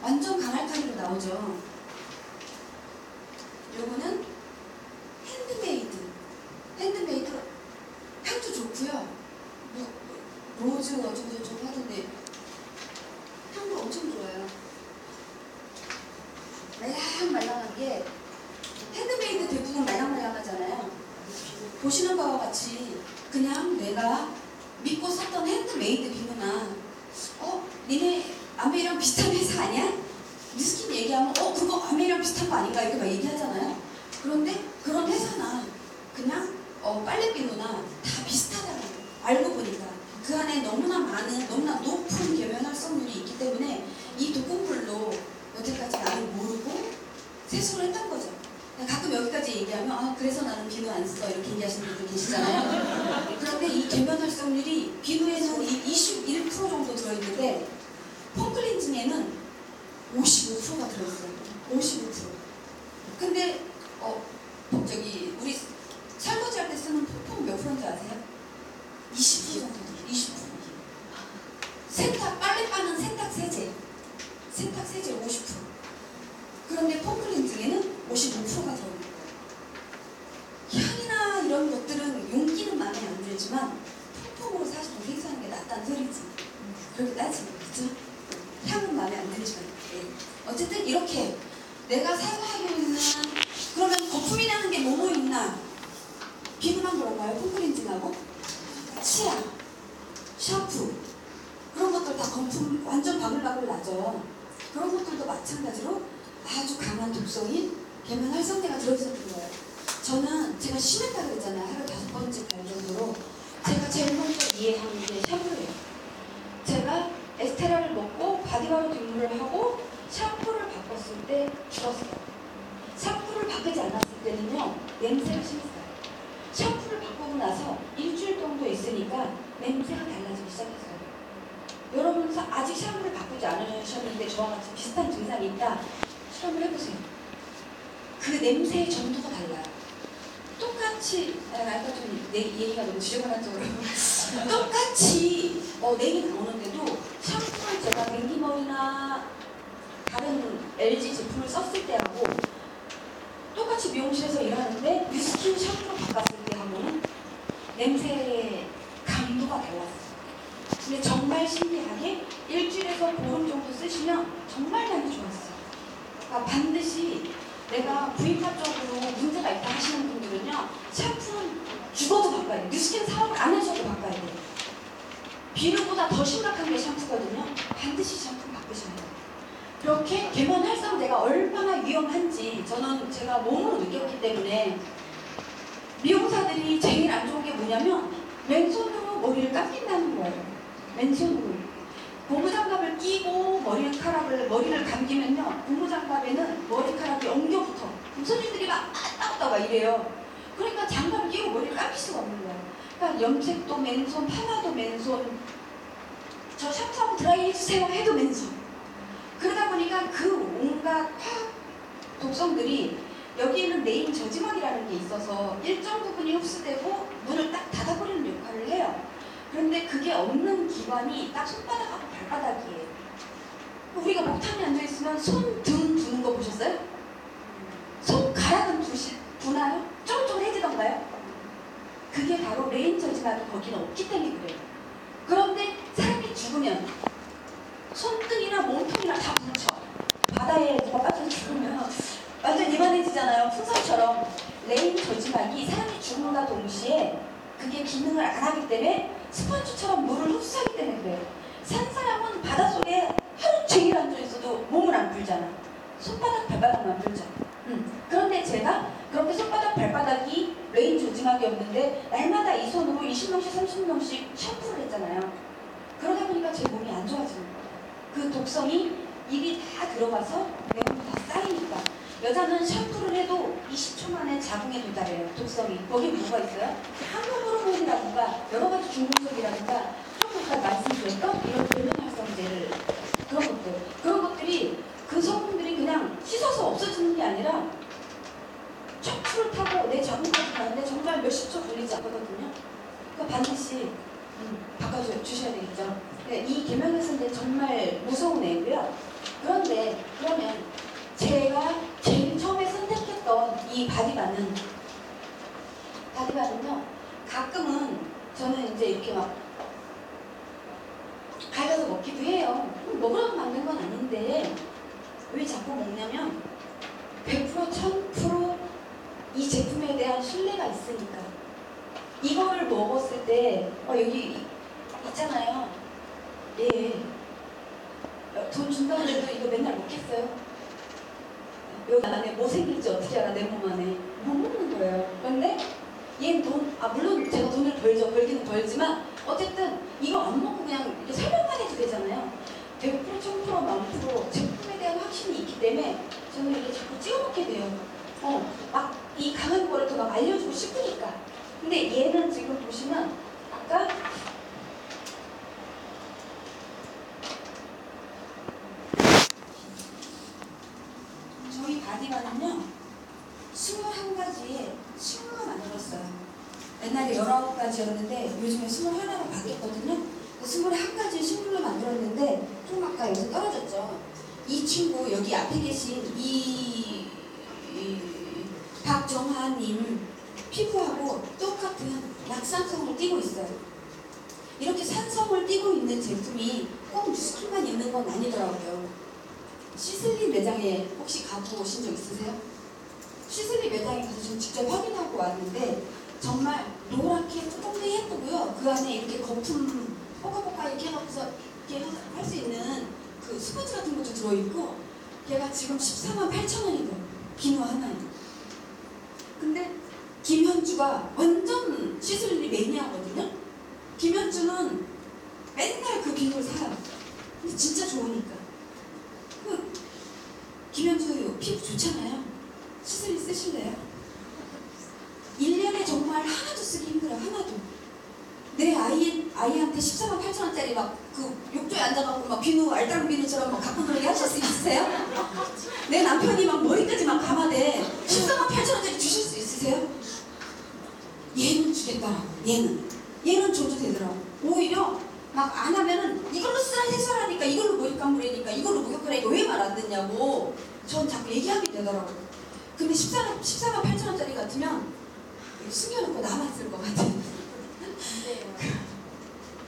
완전 강알칼리로 나오죠. 요거는 핸드메이드 향도 좋고요. 로즈 어쩌고저쩌고 하던데 향도 엄청 좋아요. 말랑말랑하게 핸드메이드 대부분 말랑말랑하잖아요. 보시는 바와 같이 그냥 내가 믿고 샀던 핸드메이드 비누나 니네 아메이랑 비슷한 회사 아니야? 뉴스킨 얘기하면 그거 아메이랑 비슷한 거 아닌가 이렇게 막 얘기하잖아요. 그런데 그런 회사나 그냥 빨래비누나 다 비슷하다는 거 알고 보니까 그 안에 너무나 많은 너무나 높은 계면활성률이 있기 때문에 이 독극물로 여태까지 나를 모르고 세수를 했던 거죠. 가끔 여기까지 얘기하면 그래서 나는 비누 안 써 이렇게 얘기하시는 분들 계시잖아요. 그런데 이 계면활성률이 비누에는 21% 정도 들어있는데 폼클렌징에는 55%가 들어있어요. 55%. 근데 우리 설거지 할 때 쓰는 폼 몇 프로인지 아세요? 20% 정도 돼요. 20%. 빨래 빠는 세탁세제 50%. 그런데 폼클렌징에는 55%가 들어있는 거예요. 향이나 이런 것들은 용기는 마음에 안 들지만 폼으로 사실 생산하는 게 낫다는 소리지. 그렇게 따지면 그렇죠? 향은 마음에 안 들지만 어쨌든 이렇게 내가 사용하고 있는 그러면 거품이 나는 게 뭐뭐 있나? 비누만 그런가요? 폼클렌징하고 치약, 샴푸 그런 것들 다 거품 완전 바글바글 나죠. 그런 것들도 마찬가지로 아주 강한 독성인 계면활성제가 들어있었던 거예요. 저는 제가 심했다고 그랬잖아요. 하루 5번째 갈 정도로. 제가 제일 먼저 이해하는 게 샴푸예요. 제가 에스테라를 먹고 바디바로 뒷물을 하고 샴푸를 바꿨을 때 죽었어요. 샴푸를 바꾸지 않았을 때는요 냄새가 심했어요. 샴푸를 바꾸고 나서 일주일 정도 있으니까 냄새가 달라지기 시작했어요. 여러분 아직 샴푸를 바꾸지 않으셨는데 저와 같이 비슷한 증상이 있다. 실험을 해보세요. 그 냄새의 정도가 달라요. 똑같이 아까 좀 내 얘기가 너무 지저분한 쪽으로 똑같이 냉이 나오는데도 샴푸를 제가 맹기머리나 다른 LG 제품을 썼을 때하고 똑같이 미용실에서 일하는데 뉴스킨 샴푸로 바꿨을 때 하고는 냄새의 강도가 달랐어요. 근데 정말 신기하게 일주일에서 보름 정도 쓰시면 정말 향이 좋았어요. 그러니까 반드시 내가 부인과 쪽으로 문제가 있다 하시는 분들은요 샴푸는 죽어도 바꿔야 돼요. 뉴스킨 사업을 안 하셔도 바꿔야 돼요. 비누보다 더 심각한 게 샴푸거든요. 반드시 샴푸 바꾸셔야 돼요. 그렇게 계면활성제가 얼마나 위험한지 제가 몸으로 느꼈기 때문에 미용사들이 제일 안 좋은 게 뭐냐면 맨손으로 머리를 감긴다는 거예요. 맨손으로. 고무장갑을 끼고 머리를 감기면요, 고무장갑에는 머리카락이 엉겨붙어. 그럼 손님들이 막 왔다 막 이래요. 그러니까 장갑을 끼고 머리를 감길 수가 없는 거예요. 그러니까 염색도 맨손, 파마도 맨손, 저 샴푸하고 드라이 해주세요 해도 맨손. 그러다 보니까 그 온갖 화학 독성들이, 여기에는 네임 저지막이라는 게 있어서 일정 부분이 흡수되고 문을 딱 닫아버리는 역할을 해요. 그런데 그게 없는 기관이 딱 손바닥하고 발바닥이에요. 우리가 목탕에 앉아있으면 손 등 두는 거 보셨어요? 손가락은 두나요? 쫑쫑해지던가요? 그게 바로 레인 저지막이 거기는 없기 때문에 그래요. 그런데 사람이 죽으면 손등이나 몸통이나 다 뭉쳐. 바다에 누가 빠져서 죽으면 완전 이만해지잖아요. 풍선처럼. 레인 저지막이 사람이 죽음과 동시에 그게 기능을 안 하기 때문에 스펀지처럼 물을 흡수하기 때문에 그래요. 산 사람은 바닷속에 하루 종일 앉아있어도 몸을 안 풀잖아. 손바닥 발바닥만 풀죠. 그런데 제가 그렇게 손바닥 발바닥이 레인 저지막이 없는데 날마다 이 손으로 20명씩 30명씩 샴푸를 했잖아요. 그러다 보니까 제 몸이 안 좋아지는 거예요. 그 독성이 입이 다 들어가서 내 몸이 다 쌓이니까. 여자는 샴푸를 해도 20초 만에 자궁에 도달해요. 독성이. 거기 뭐가 있어요? 항호호르몬이라든가 여러 가지 중금속이라든가 조금 아까 말씀드렸던 이런 계면활성제를, 그런 것들이 그 성분들이 그냥 씻어서 없어지는 게 아니라 척추를 타고 내 자궁까지 가는데 정말 몇십 초 걸리지 않거든요. 그러니까 반드시 바꿔주셔야 되겠죠. 네, 이 계면활성제 정말 무서운 애고요. 그런데 그러면 제가 제일 처음에 선택했던 이 바디바는요, 가끔은 저는 이제 이렇게 막 갈아서 먹기도 해요. 먹으라고 만든 건 아닌데 왜 자꾸 먹냐면 100% 1000% 이 제품에 대한 신뢰가 있으니까. 이거를 먹었을 때 여기 있잖아요. 예, 돈 준다고 해도 이거 맨날 먹겠어요? 여기 안에 뭐 생길지 어떻게 알아? 내 몸 안에 못 먹는 거예요. 그런데 얘는 물론 제가 돈을 벌기는 벌지만 어쨌든 이거 안 먹고 그냥 이렇게 설명만 해도 되잖아요. 100% 1000% 1000% 제품에 대한 확신이 있기 때문에 저는 이렇게 자꾸 찍어 먹게 돼요. 막 이 강한 거를 더 막 알려주고 싶으니까. 근데 얘는 지금 보시면 아까 저희 바디바는요 21가지의 식물로 만들었어요. 옛날에 19가지였는데 요즘에 21로 바뀌었거든요. 21가지 식물로 만들었는데 좀 아까 여기서 떨어졌죠. 이 친구, 여기 앞에 계신 이 박정하님 피부하고 똑같은 약산성을 띠고 있어요. 이렇게 산성을 띠고 있는 제품이 꼭 뉴스킨만 있는 건 아니더라고요. 시슬리 매장에 혹시 가보신 적 있으세요? 시슬리 매장에 가서 좀 직접 확인하고 왔는데 정말 노랗게 뚜껑도 예쁘고요. 그 안에 이렇게 거품 뽀까뽀까 이렇게 해서 이렇게 할 수 있는 그 스펀지 같은 것도 들어있고, 걔가 지금 148,000원이고 비누 하나에. 근데 김현주가 완전 시슬리 매니아거든요. 김현주는 맨날 그 비누를 사요. 근데 진짜 좋으니까. 김현주 피부 좋잖아요. 시슬리 쓰실래요? 1년에 정말 하나도 쓰기 힘들어요. 하나도. 내 아이한테 148,000원짜리 막 그 욕조에 앉아갖고 막 비누 알탕 비누처럼 막 갖고 놀게 하실 수 있으세요? 내 남편이 막 머리까지 막 감아대 148,000원짜리 주실 수 있으세요? 얘는 주겠더라고. 얘는 줘도 되더라고. 오히려 막 안 하면은 이걸로 해설하니까, 이걸로 머리 감으라니까, 이걸로 목욕하라니까 왜 말 안 듣냐고 전 자꾸 얘기하게 되더라고요. 근데 148,000원짜리 같으면 숨겨놓고 나만 쓸 것 같아요.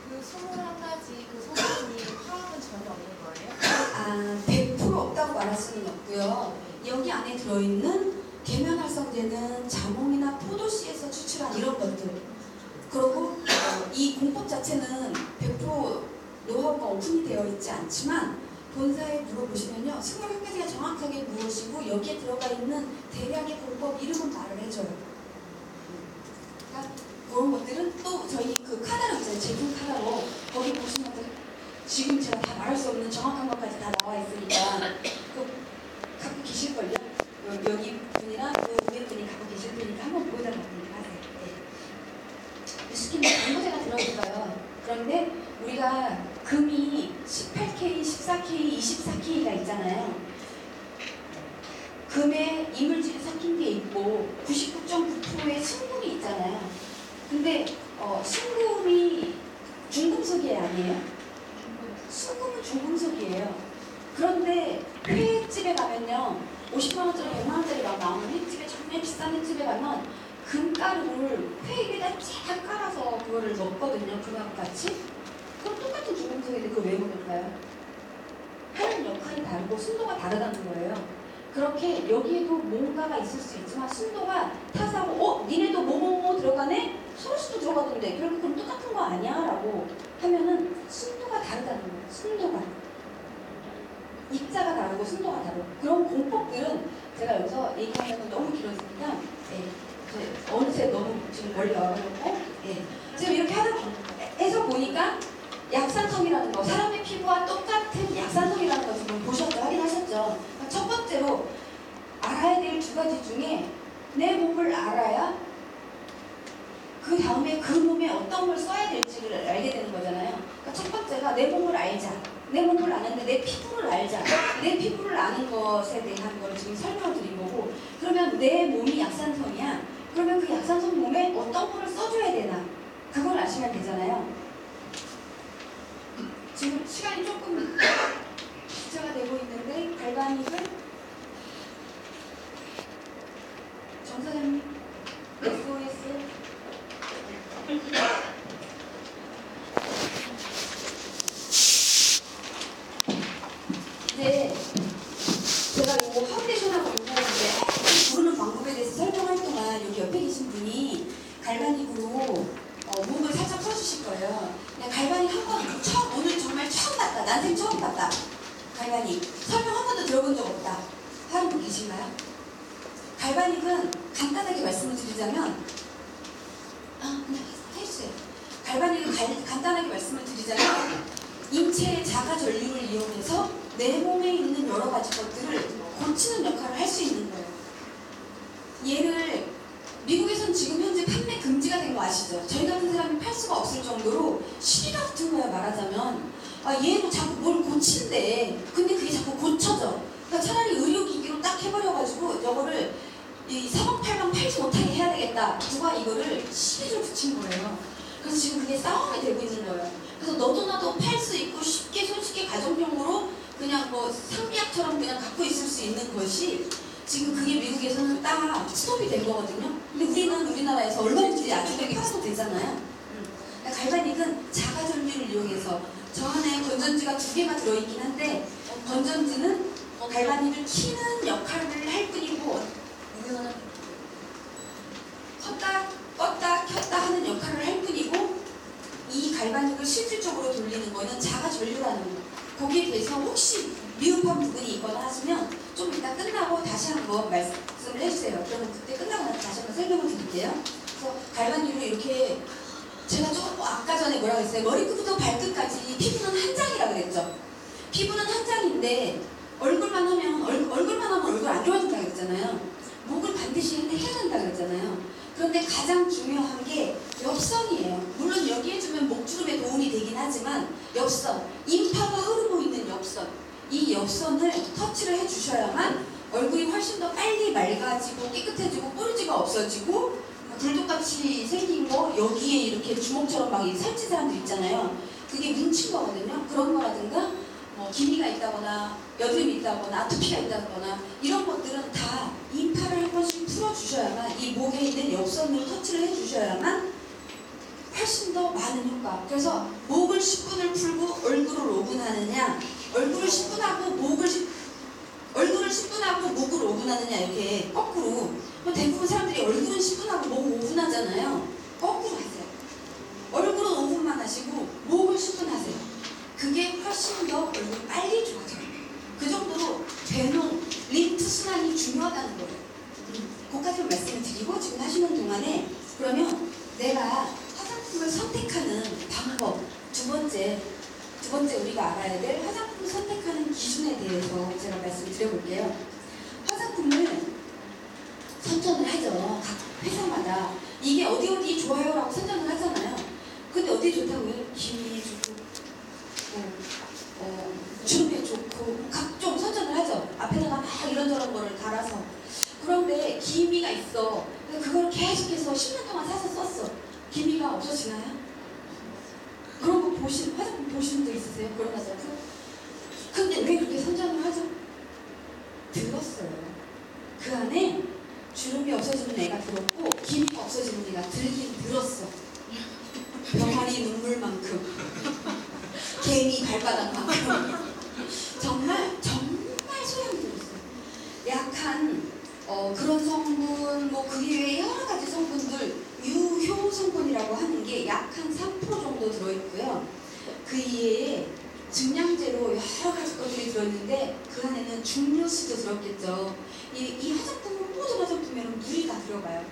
그 21가지 그 성분이 화학은 전혀 없는 거예요? 100% 없다고 말할 수는 없고요. 여기 안에 들어있는 계면활성제는 자몽이나 포도씨에서 추출한 이런 것들. 그리고 이 공법 자체는 100% 노하우가 오픈이 되어 있지 않지만 본사에 물어보시면요, 21가지가 정확하게 무엇이고 여기에 들어가 있는 대략의 공법 이름은 말을 해줘요. 그러니까 그런 것들은 또 저희 그 카다로 있잖아요. 제품 카다로 거기 보시면 지금 제가 다 말할 수 없는 정확한 것까지 다 나와 있으니까 갖고 계실걸요? 여기 분이랑 그 위에 분이 갖고 계실 테니까 한번 보여달라고 하세요. 네. 스킨에 광고제가 들어있어요. 그런데 우리가 금이 18K, 14K, 24K가 있잖아요. 금에 이물질이 섞인 게 있고 99.9%의 순금이 있잖아요. 근데 순금이 중금속이 아니에요? 순금은 중금속이에요. 그런데 횟집에 가면요, 50만원짜리, 100만원짜리 막 나오는 횟집에, 정말 비싼 횟집에 가면 금가루를 회 위에다 쫙 깔아서 그거를 넣거든요. 금하고 같이. 그럼 똑같은 중금속인데 그걸 왜 먹을까요? 하는 역할이 다르고 순도가 다르다는 거예요. 그렇게 여기에도 뭔가가 있을 수 있지만 순도가 타사고 니네도 뭐뭐뭐 들어가네? 소스도 들어가던데 그럼 똑같은 거 아니야? 라고 하면은 순도가 다르다는 거예요. 순도가. 입자가 다르고 순도가 다르고 그런 공법들은 제가 여기서 얘기하면 너무 길어지니까 어느새 너무 지금 멀리 와가지고 지금 이렇게 해서 보니까 약산성이라는 거, 사람의 피부와 똑같은 약산성이라는 거 지금 보셨죠? 확인하셨죠? 첫 번째로 알아야 될 두 가지 중에 내 몸을 알아야 그 다음에 그 몸에 어떤 걸 써야 될지를 알게 되는 거잖아요. 그러니까 첫 번째가 내 몸을 알자. 내 몸을 아는데 내 피부를 알자. 내 피부를 아는 것에 대한 걸 지금 설명을 드린 거고, 그러면 내 몸이 약산성이야. 그러면 그 약산성 몸에 어떤 거를 써줘야 되나? 그걸 아시면 되잖아요. 지금 시간이 조금 지체가 되고 있는데 갈바닉을 정사장님 SOS 네, 제가 이거 파운데이션하고 이거 부르는 방법에 대해서 설명할 동안 여기 옆에 계신 분이 갈바닉으로 몸을 살짝 풀어주실 거예요. 그냥 갈바닉 한 번 오늘 정말 처음 봤다. 난생 처음 봤다. 갈바닉 설명 한 번도 들어본 적 없다 하는 분 계신가요? 갈바닉은 간단하게 말씀을 드리자면 그냥 해주세요. 갈바닉은 간단하게 말씀을 드리자면 인체의 자가 전류를 이용해서 내 몸에 있는 여러 가지 것들을 고치는 역할을 할 수 있는 거예요. 얘를 미국에선 지금 현재 판매 금지가 된 거 아시죠? 저희 같은 사람이 팔 수가 없을 정도로 시비가 붙은 거야. 말하자면 얘도 자꾸 뭘 고친대. 근데 그게 자꾸 고쳐져. 그러니까 차라리 의료기기로 딱 해버려가지고 이거를 이 사방팔방 팔지 못하게 해야 되겠다. 누가 이거를 시비를 붙인 거예요. 그래서 지금 그게 싸움이 되고 있는 거예요. 그래서 너도 나도 팔 수 있고 쉽게 솔직히 가정용으로 그냥 뭐 상비약처럼 그냥 갖고 있을 수 있는 것이 지금 그게 미국에서는 딱 스톱이 된 거거든요. 근데 우리는 우리나라에서 얼마든지 아주되게 팔아도 되잖아요. 그러니까 갈바닉은 자가전류를 이용해서 저 안에 건전지가 2개가 들어있긴 한데 건전지는 갈바닉을 키는 역할을 할 뿐이고 우리는 껐다 켰다 하는 역할을 할 뿐이고 이 갈바닉을 실질적으로 돌리는 거는 자가전류라는 거. 거기에 대해서 혹시 미흡한 부분이 있거나 하시면 좀 이따 끝나고 다시 한번 말씀을 해주세요. 그러면 그때 끝나고 나서 다시 한번 설명을 드릴게요. 그래서 갈바닉으로 이렇게 제가 조금 아까 전에 뭐라고 했어요? 머리끝부터 발끝까지 피부는 한 장이라고 그랬죠. 피부는 한 장인데 얼굴만 하면 얼굴 안 좋아진다고 그랬잖아요. 목을 반드시 해야 된다고 그랬잖아요. 그런데 가장 중요한 게 엽선이에요. 물론 여기 해주면 목주름에 도움이 되긴 하지만 엽선, 인파가 흐르고 있는 엽선, 이 엽선을 터치를 해주셔야만 얼굴이 훨씬 더 빨리 맑아지고 깨끗해지고 뿌리지가 없어지고 불독같이 생긴 거 여기에 이렇게 주먹처럼 막 살찐 사람들 있잖아요. 그게 뭉친 거거든요. 그런 거라든가 기미가 있다거나 여드름이 있다거나 아토피가 있다거나 이런 것들은 다 인파를 한 번씩 풀어주셔야만 이 목에 있는 엽선을 터치를 해주셔야만 훨씬 더 많은 효과. 그래서 목을 10분을 풀고 얼굴을 5분 하느냐, 얼굴을 10분 하고 목을 5분 하느냐 이렇게 거꾸로. 대부분 사람들이 얼굴은 10분 하고 목을 5분 하잖아요. 거꾸로 하세요. 얼굴은 5분만 하시고 목을 10분 하세요. 그게 훨씬 더 얼굴이 빨리 좋아져요. 그 정도로 배농, 림프 순환이 중요하다는 거예요. 그까지만 말씀을 드리고 지금 하시는 동안에 그러면 내가 화장품을 선택하는 방법 두 번째 두 번째 우리가 알아야 될 화장품을 선택하는 기준에 대해서 제가 말씀을 드려볼게요. 화장품을 선전을 하죠. 각 회사마다 이게 어디 어디 좋아요라고 선전을 하잖아요. 근데 어디 좋다고요? 기분이 좋고 주름에 좋고 각종 선전을 하죠. 앞에다가 막 이런저런 거를 달아서. 그런데 기미가 있어. 그걸 계속해서 10년 동안 사서 썼어. 기미가 없어지나요? 그런 거 화장품 보시는 분 있으세요? 그런 화장품? 근데 왜 그렇게 선전을 하죠? 들었어요. 그 안에 주름이 없어지는 애가 들었고 기미가 없어지는 애가 들긴 들었어. 병아리 눈물만큼 개미 발바닥만큼 정말 소양이 들었어요. 약한 그런 성분, 뭐 그 이외에 여러 가지 성분들, 유효 성분이라고 하는 게 약 한 3% 정도 들어있고요. 그 이외에 증량제로 여러 가지 것들이 들어있는데 그 안에는 중류수도 들었겠죠. 이 화장품은 모든 화장품에는 물이 다 들어가요.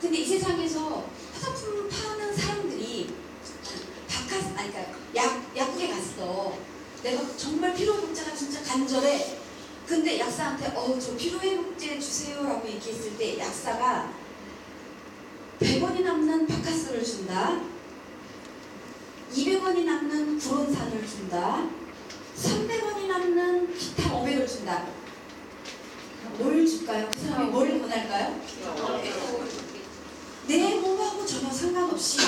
근데 이 세상에서 화장품 파는 사람들이 그러니까 약국에 갔어. 내가 정말 피로회복제가 진짜 간절해. 근데 약사한테 저 피로회복제 주세요라고 얘기했을 때 약사가 100원이 남는 바카스를 준다. 200원이 남는 구론산을 준다. 300원이 남는 기타 500을 준다. 뭘 줄까요? 그 사람이 뭘 권할까요? 내 몸하고 전혀 상관없이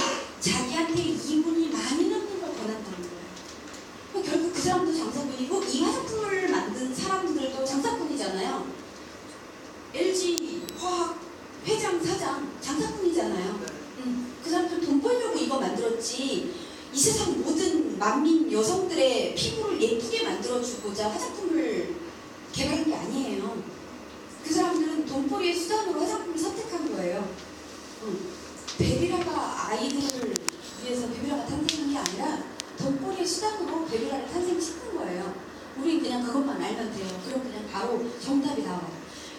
자기한테 이문이 많이 남는 걸 권한다는 거예요. 결국 그 사람도 장사꾼이고 이 화장품을 만든 사람들도 장사꾼이잖아요. LG 화학 회장 사장 장사꾼이잖아요. 그 사람들 돈 벌려고 이거 만들었지. 이 세상 모든 만민 여성들의 피부를 예쁘게 만들어주고자 화장품을 개발한 게 아니에요. 그 사람들은 돈벌이의 수단으로 화장품을 선택한 거예요. 베비라가 아이들을 위해서 베비라가 탄생한 게 아니라 돈벌이의 수단으로 베비라를 탄생시킨 거예요. 우린 그냥 그것만 알면 돼요. 그럼 그냥 바로 정답이 나와요.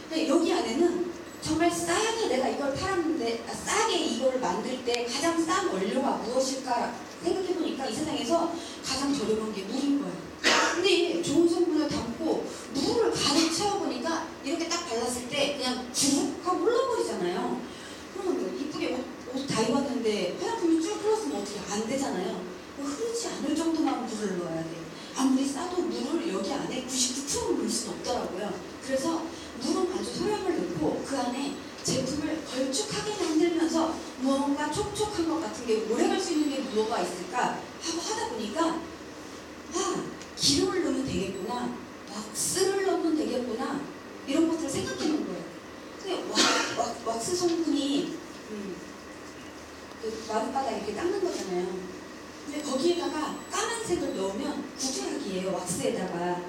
근데 여기 안에는 정말 싸게 내가 이걸 팔았는데 싸게 이걸 만들 때 가장 싼 원료가 무엇일까 생각해보니까 이 세상에서 가장 저렴한 게 물인 거예요. 근데 좋은 성분을 담고 물을 가득 채워보니까 이렇게 딱 발랐을 때 그냥 주룩 하고 흘러버리잖아요. 그러면 이쁘게 옷 다 입었는데 화장품이 쭉 흘렀으면 어떻게 안 되잖아요. 흐르지 않을 정도만 물을 넣어야 돼. 아무리 싸도 물을 여기 안에 99%를 넣을 수는 없더라고요. 그래서 물은 아주 소량을 넣고 그 안에 제품을 걸쭉하게 만들면서 뭔가 촉촉한 것 같은 게 오래갈 수 있는 게 뭐가 있을까 하고 하다 보니까 기름을 넣으면 되겠구나, 왁스를 넣으면 되겠구나, 이런 것들을 생각해 놓은 거예요. 근데 왁스 성분이 그 마룻바닥에 이렇게 닦는 거잖아요. 근데 거기에다가 까만색을 넣으면 구두약이에요. 왁스에다가.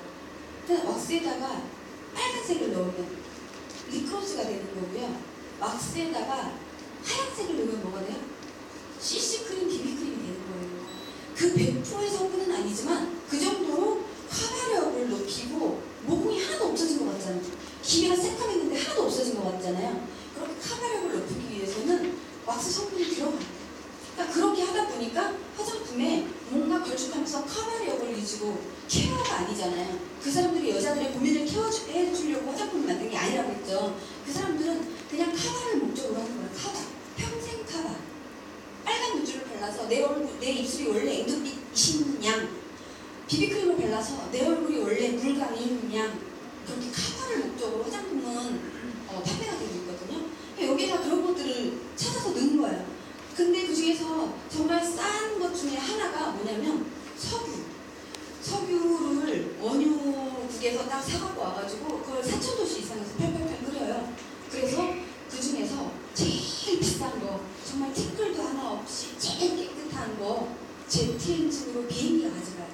근데 왁스에다가 빨간색을 넣으면 리크로스가 되는 거고요. 왁스에다가 하얀색을 넣으면 뭐가 돼요? CC크림, 비비크림이 되는 거예요. 그 100%의 성분은 아니지만 그 정도로 커버력을 높이고 모공이 하나도 없어진 것 같잖아요. 기미가 새까맸는데 하나도 없어진 것 같잖아요. 그렇게 커버력을 높이기 위해서는 왁스 성분이 들어가요. 그러니까 그렇게 하다 보니까 화장품에 뭔가 걸쭉하면서 커버력을 유지고 케어가 아니잖아요. 그 사람들이 여자들의 고민을 해주려고 화장품을 만든 게 아니라고 했죠. 그 사람들은 그냥 커버를 목적으로 하는 거예요. 커버. 평생 커버. 빨간 누주를 발라서 내 입술이 원래 앵두빛인 양, 비비크림을 발라서 내 얼굴이 원래 물광인 양, 그렇게 커버를 목적으로 화장품은 판매가 되고 있거든요. 여기에다 그런 것들을 찾아서 넣은 거예요. 근데 그 중에서 정말 싼 것 중에 하나가 뭐냐면 석유를 원유국에서 딱 사갖고 와가지고 그걸 4,000도씨 이상에서 팔팔팔 끓여요. 그래서 그 중에서 제일 비싼 거, 정말 티끌도 하나 없이 제일 깨끗한 거 제트 엔진으로 비행기가 가져가요.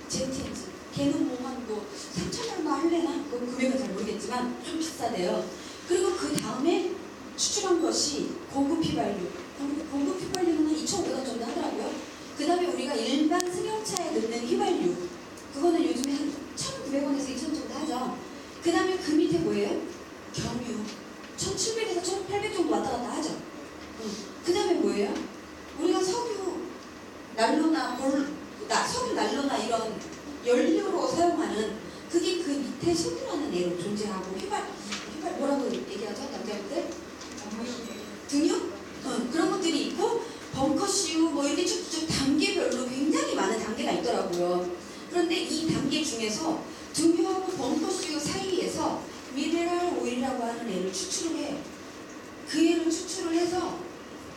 제트 엔진. 걔는 뭐한 3,000 얼마 할래나? 그 금액은 잘 모르겠지만 좀 비싸대요. 그리고 그 다음에 추출한 것이 고급 휘발유. 고급 휘발유는 2,500원 정도 하더라고요. 그 다음에 우리가 일반 승용차에 넣는 휘발유, 그거는 요즘에 한 1,900원에서 2,000원 정도 하죠. 그 다음에 그 밑에 뭐예요? 경유. 1,700에서 1,800 정도 왔다 갔다 하죠. 그 다음에 뭐예요? 우리가 석유 난로나 석유 난로나 이런 속이라는 애로 존재하고 휘발 뭐라고 얘기하죠? 남자분들? 등유? 그런 것들이 있고 벙커슈 뭐 이렇게 쭉쭉 단계별로 굉장히 많은 단계가 있더라고요. 그런데 이 단계 중에서 등유하고 벙커슈 사이에서 미네랄 오일이라고 하는 애를 추출을 해요. 그 애를 추출을 해서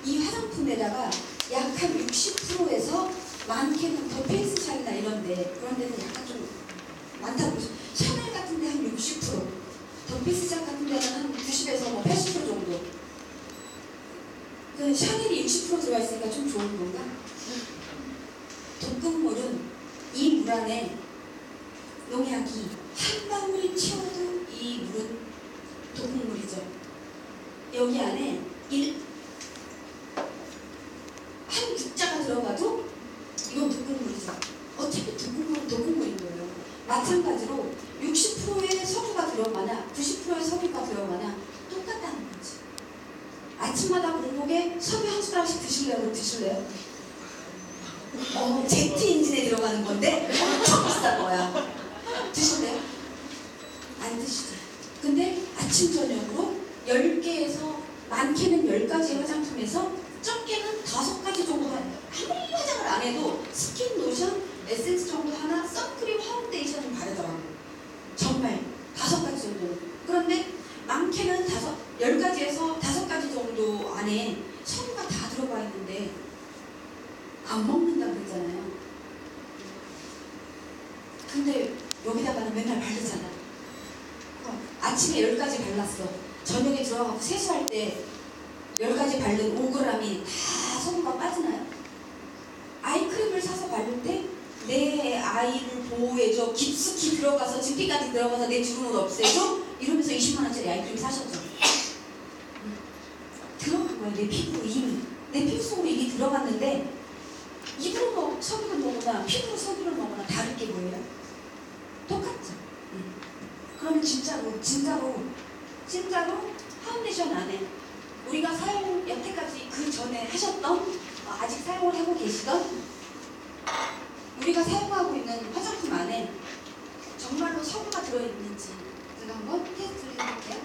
이 화장품에다가 약 한 60%에서 많게는 더 페이스샵이나 이런데 그런 데는 약간 좀 많다고 보시죠. 샤넬 같은 데 한 60%, 더 페이스샵 같은 데는 한 90에서 뭐 80% 정도. 그 샤넬이 60% 들어가 있으니까 좀 좋은 건가? 독극물은 이 물 안에 농약이 한 방울이 튀어도 이 물은 독극물이죠. 여기 안에 한 국자가 들어가도 이건 독극물이죠. 어차피 독극물은 독극물인 거예요. 마찬가지로 60%의 석유가 들어가나 90%의 석유가 들어가나 똑같다는 거지. 아침마다 공복에 석유 한 숟가락씩 드실래요? 드실래요? 제트 엔진에 들어가는 건데 엄청 비싼 거야. 드실래요? 안 드시죠. 근데 아침 저녁으로 10개에서 많게는 10가지 화장품에서 적게는 5가지 정도 아무리 화장을 안 해도 스킨 로션, 에센스 정도 하나, 선크림, 파운데이션을 바르더라고요. 정말 5가지 정도. 그런데 많게는 10가지에서 5가지 정도 안에 석유가 다 들어가 있는데 안 먹는다고 그랬잖아요. 근데 여기다가는 맨날 바르잖아. 아침에 10가지 발랐어. 저녁에 들어가고 세수할 때 10가지 바른 5g이 다 석유가 빠지나요? 아이크림을 사서 바를 때 내 아이를 보호해줘. 깊숙이 들어가서 진피까지 들어가서 내 주름을 없애줘. 이러면서 20만원짜리 아이크림 사셨죠. 들어간 거야. 내 피부로 이미. 내 피부 속으로 이게 들어갔는데 입으로 석유를 먹거나 피부로 석유를 먹거나 다를 게 뭐예요? 똑같죠. 그러면 진짜로 파운데이션 안에 우리가 사용 여태까지 그 전에 하셨던 아직 사용을 하고 계시던 우리가 사용하고 있는 화장품 안에 정말로 석유가 들어있는지 제가 한번 테스트를 해볼게요.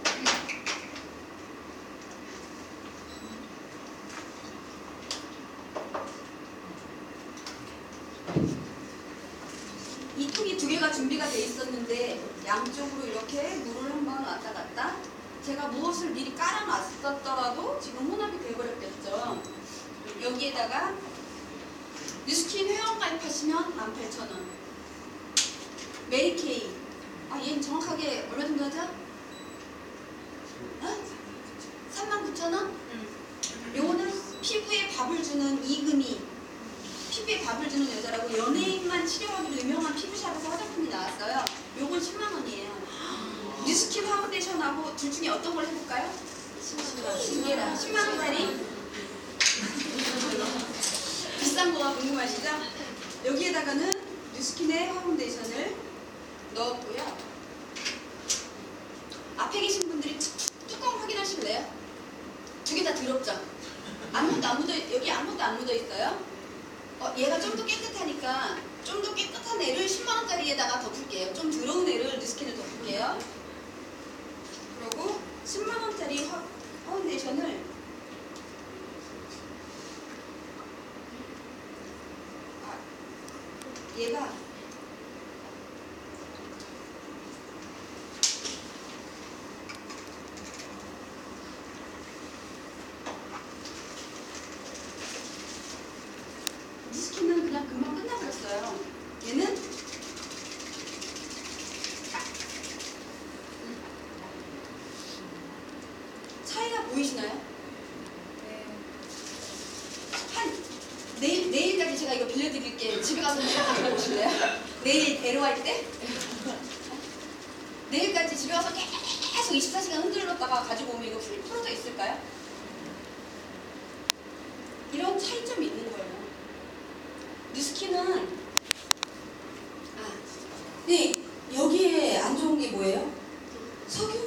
이 통이 2개가 준비가 돼 있었는데 양쪽으로 이렇게 물을 한번 왔다 갔다 제가 무엇을 미리 깔아놨었더라도 지금 혼합이 돼버렸겠죠. 여기에다가 뉴스킨 회원가입하시면 18,000원. 메리케이. 얘는 정확하게 얼마 정도 하죠? 39,000원? 요거는 피부에 밥을 주는 이금희. 피부에 밥을 주는 여자라고 연예인만 치료하기로 유명한 피부샵에서 화장품이 나왔어요. 요건 10만원이에요. 뉴스킨 파운데이션하고 둘 중에 어떤 걸 해볼까요? 신기해라. 10만원짜리? 비싼 거가 궁금하시죠? 여기에다가는 뉴스킨의 파운데이션을 넣었고요. 앞에 계신 분들이 뚜껑 확인하실래요? 2개 다 더럽죠? 여기 아무것도 안 묻어 있어요? 얘가 좀 더 깨끗하니까 좀 더 깨끗한 애를 10만원짜리에다가 덮을게요. 좀 더러운 애를 뉴스킨을 덮을게요. 그리고 10만원짜리 파운데이션을 얘가 뉴스킨은 그냥 금방 끝나버렸어요. 얘는 차이가 보이시나요? 내일까지 제가 이거 빌려드릴게요. 집에 가서 한번 보실래요? 내일 데려갈 때? 내일까지 집에 가서 계속 24시간 흔들었다가 가지고 오면 이거 풀어져 있을까요? 이런 차이점이 있는 거예요. 뉴스킨은 네, 여기에 안 좋은 게 뭐예요? 석유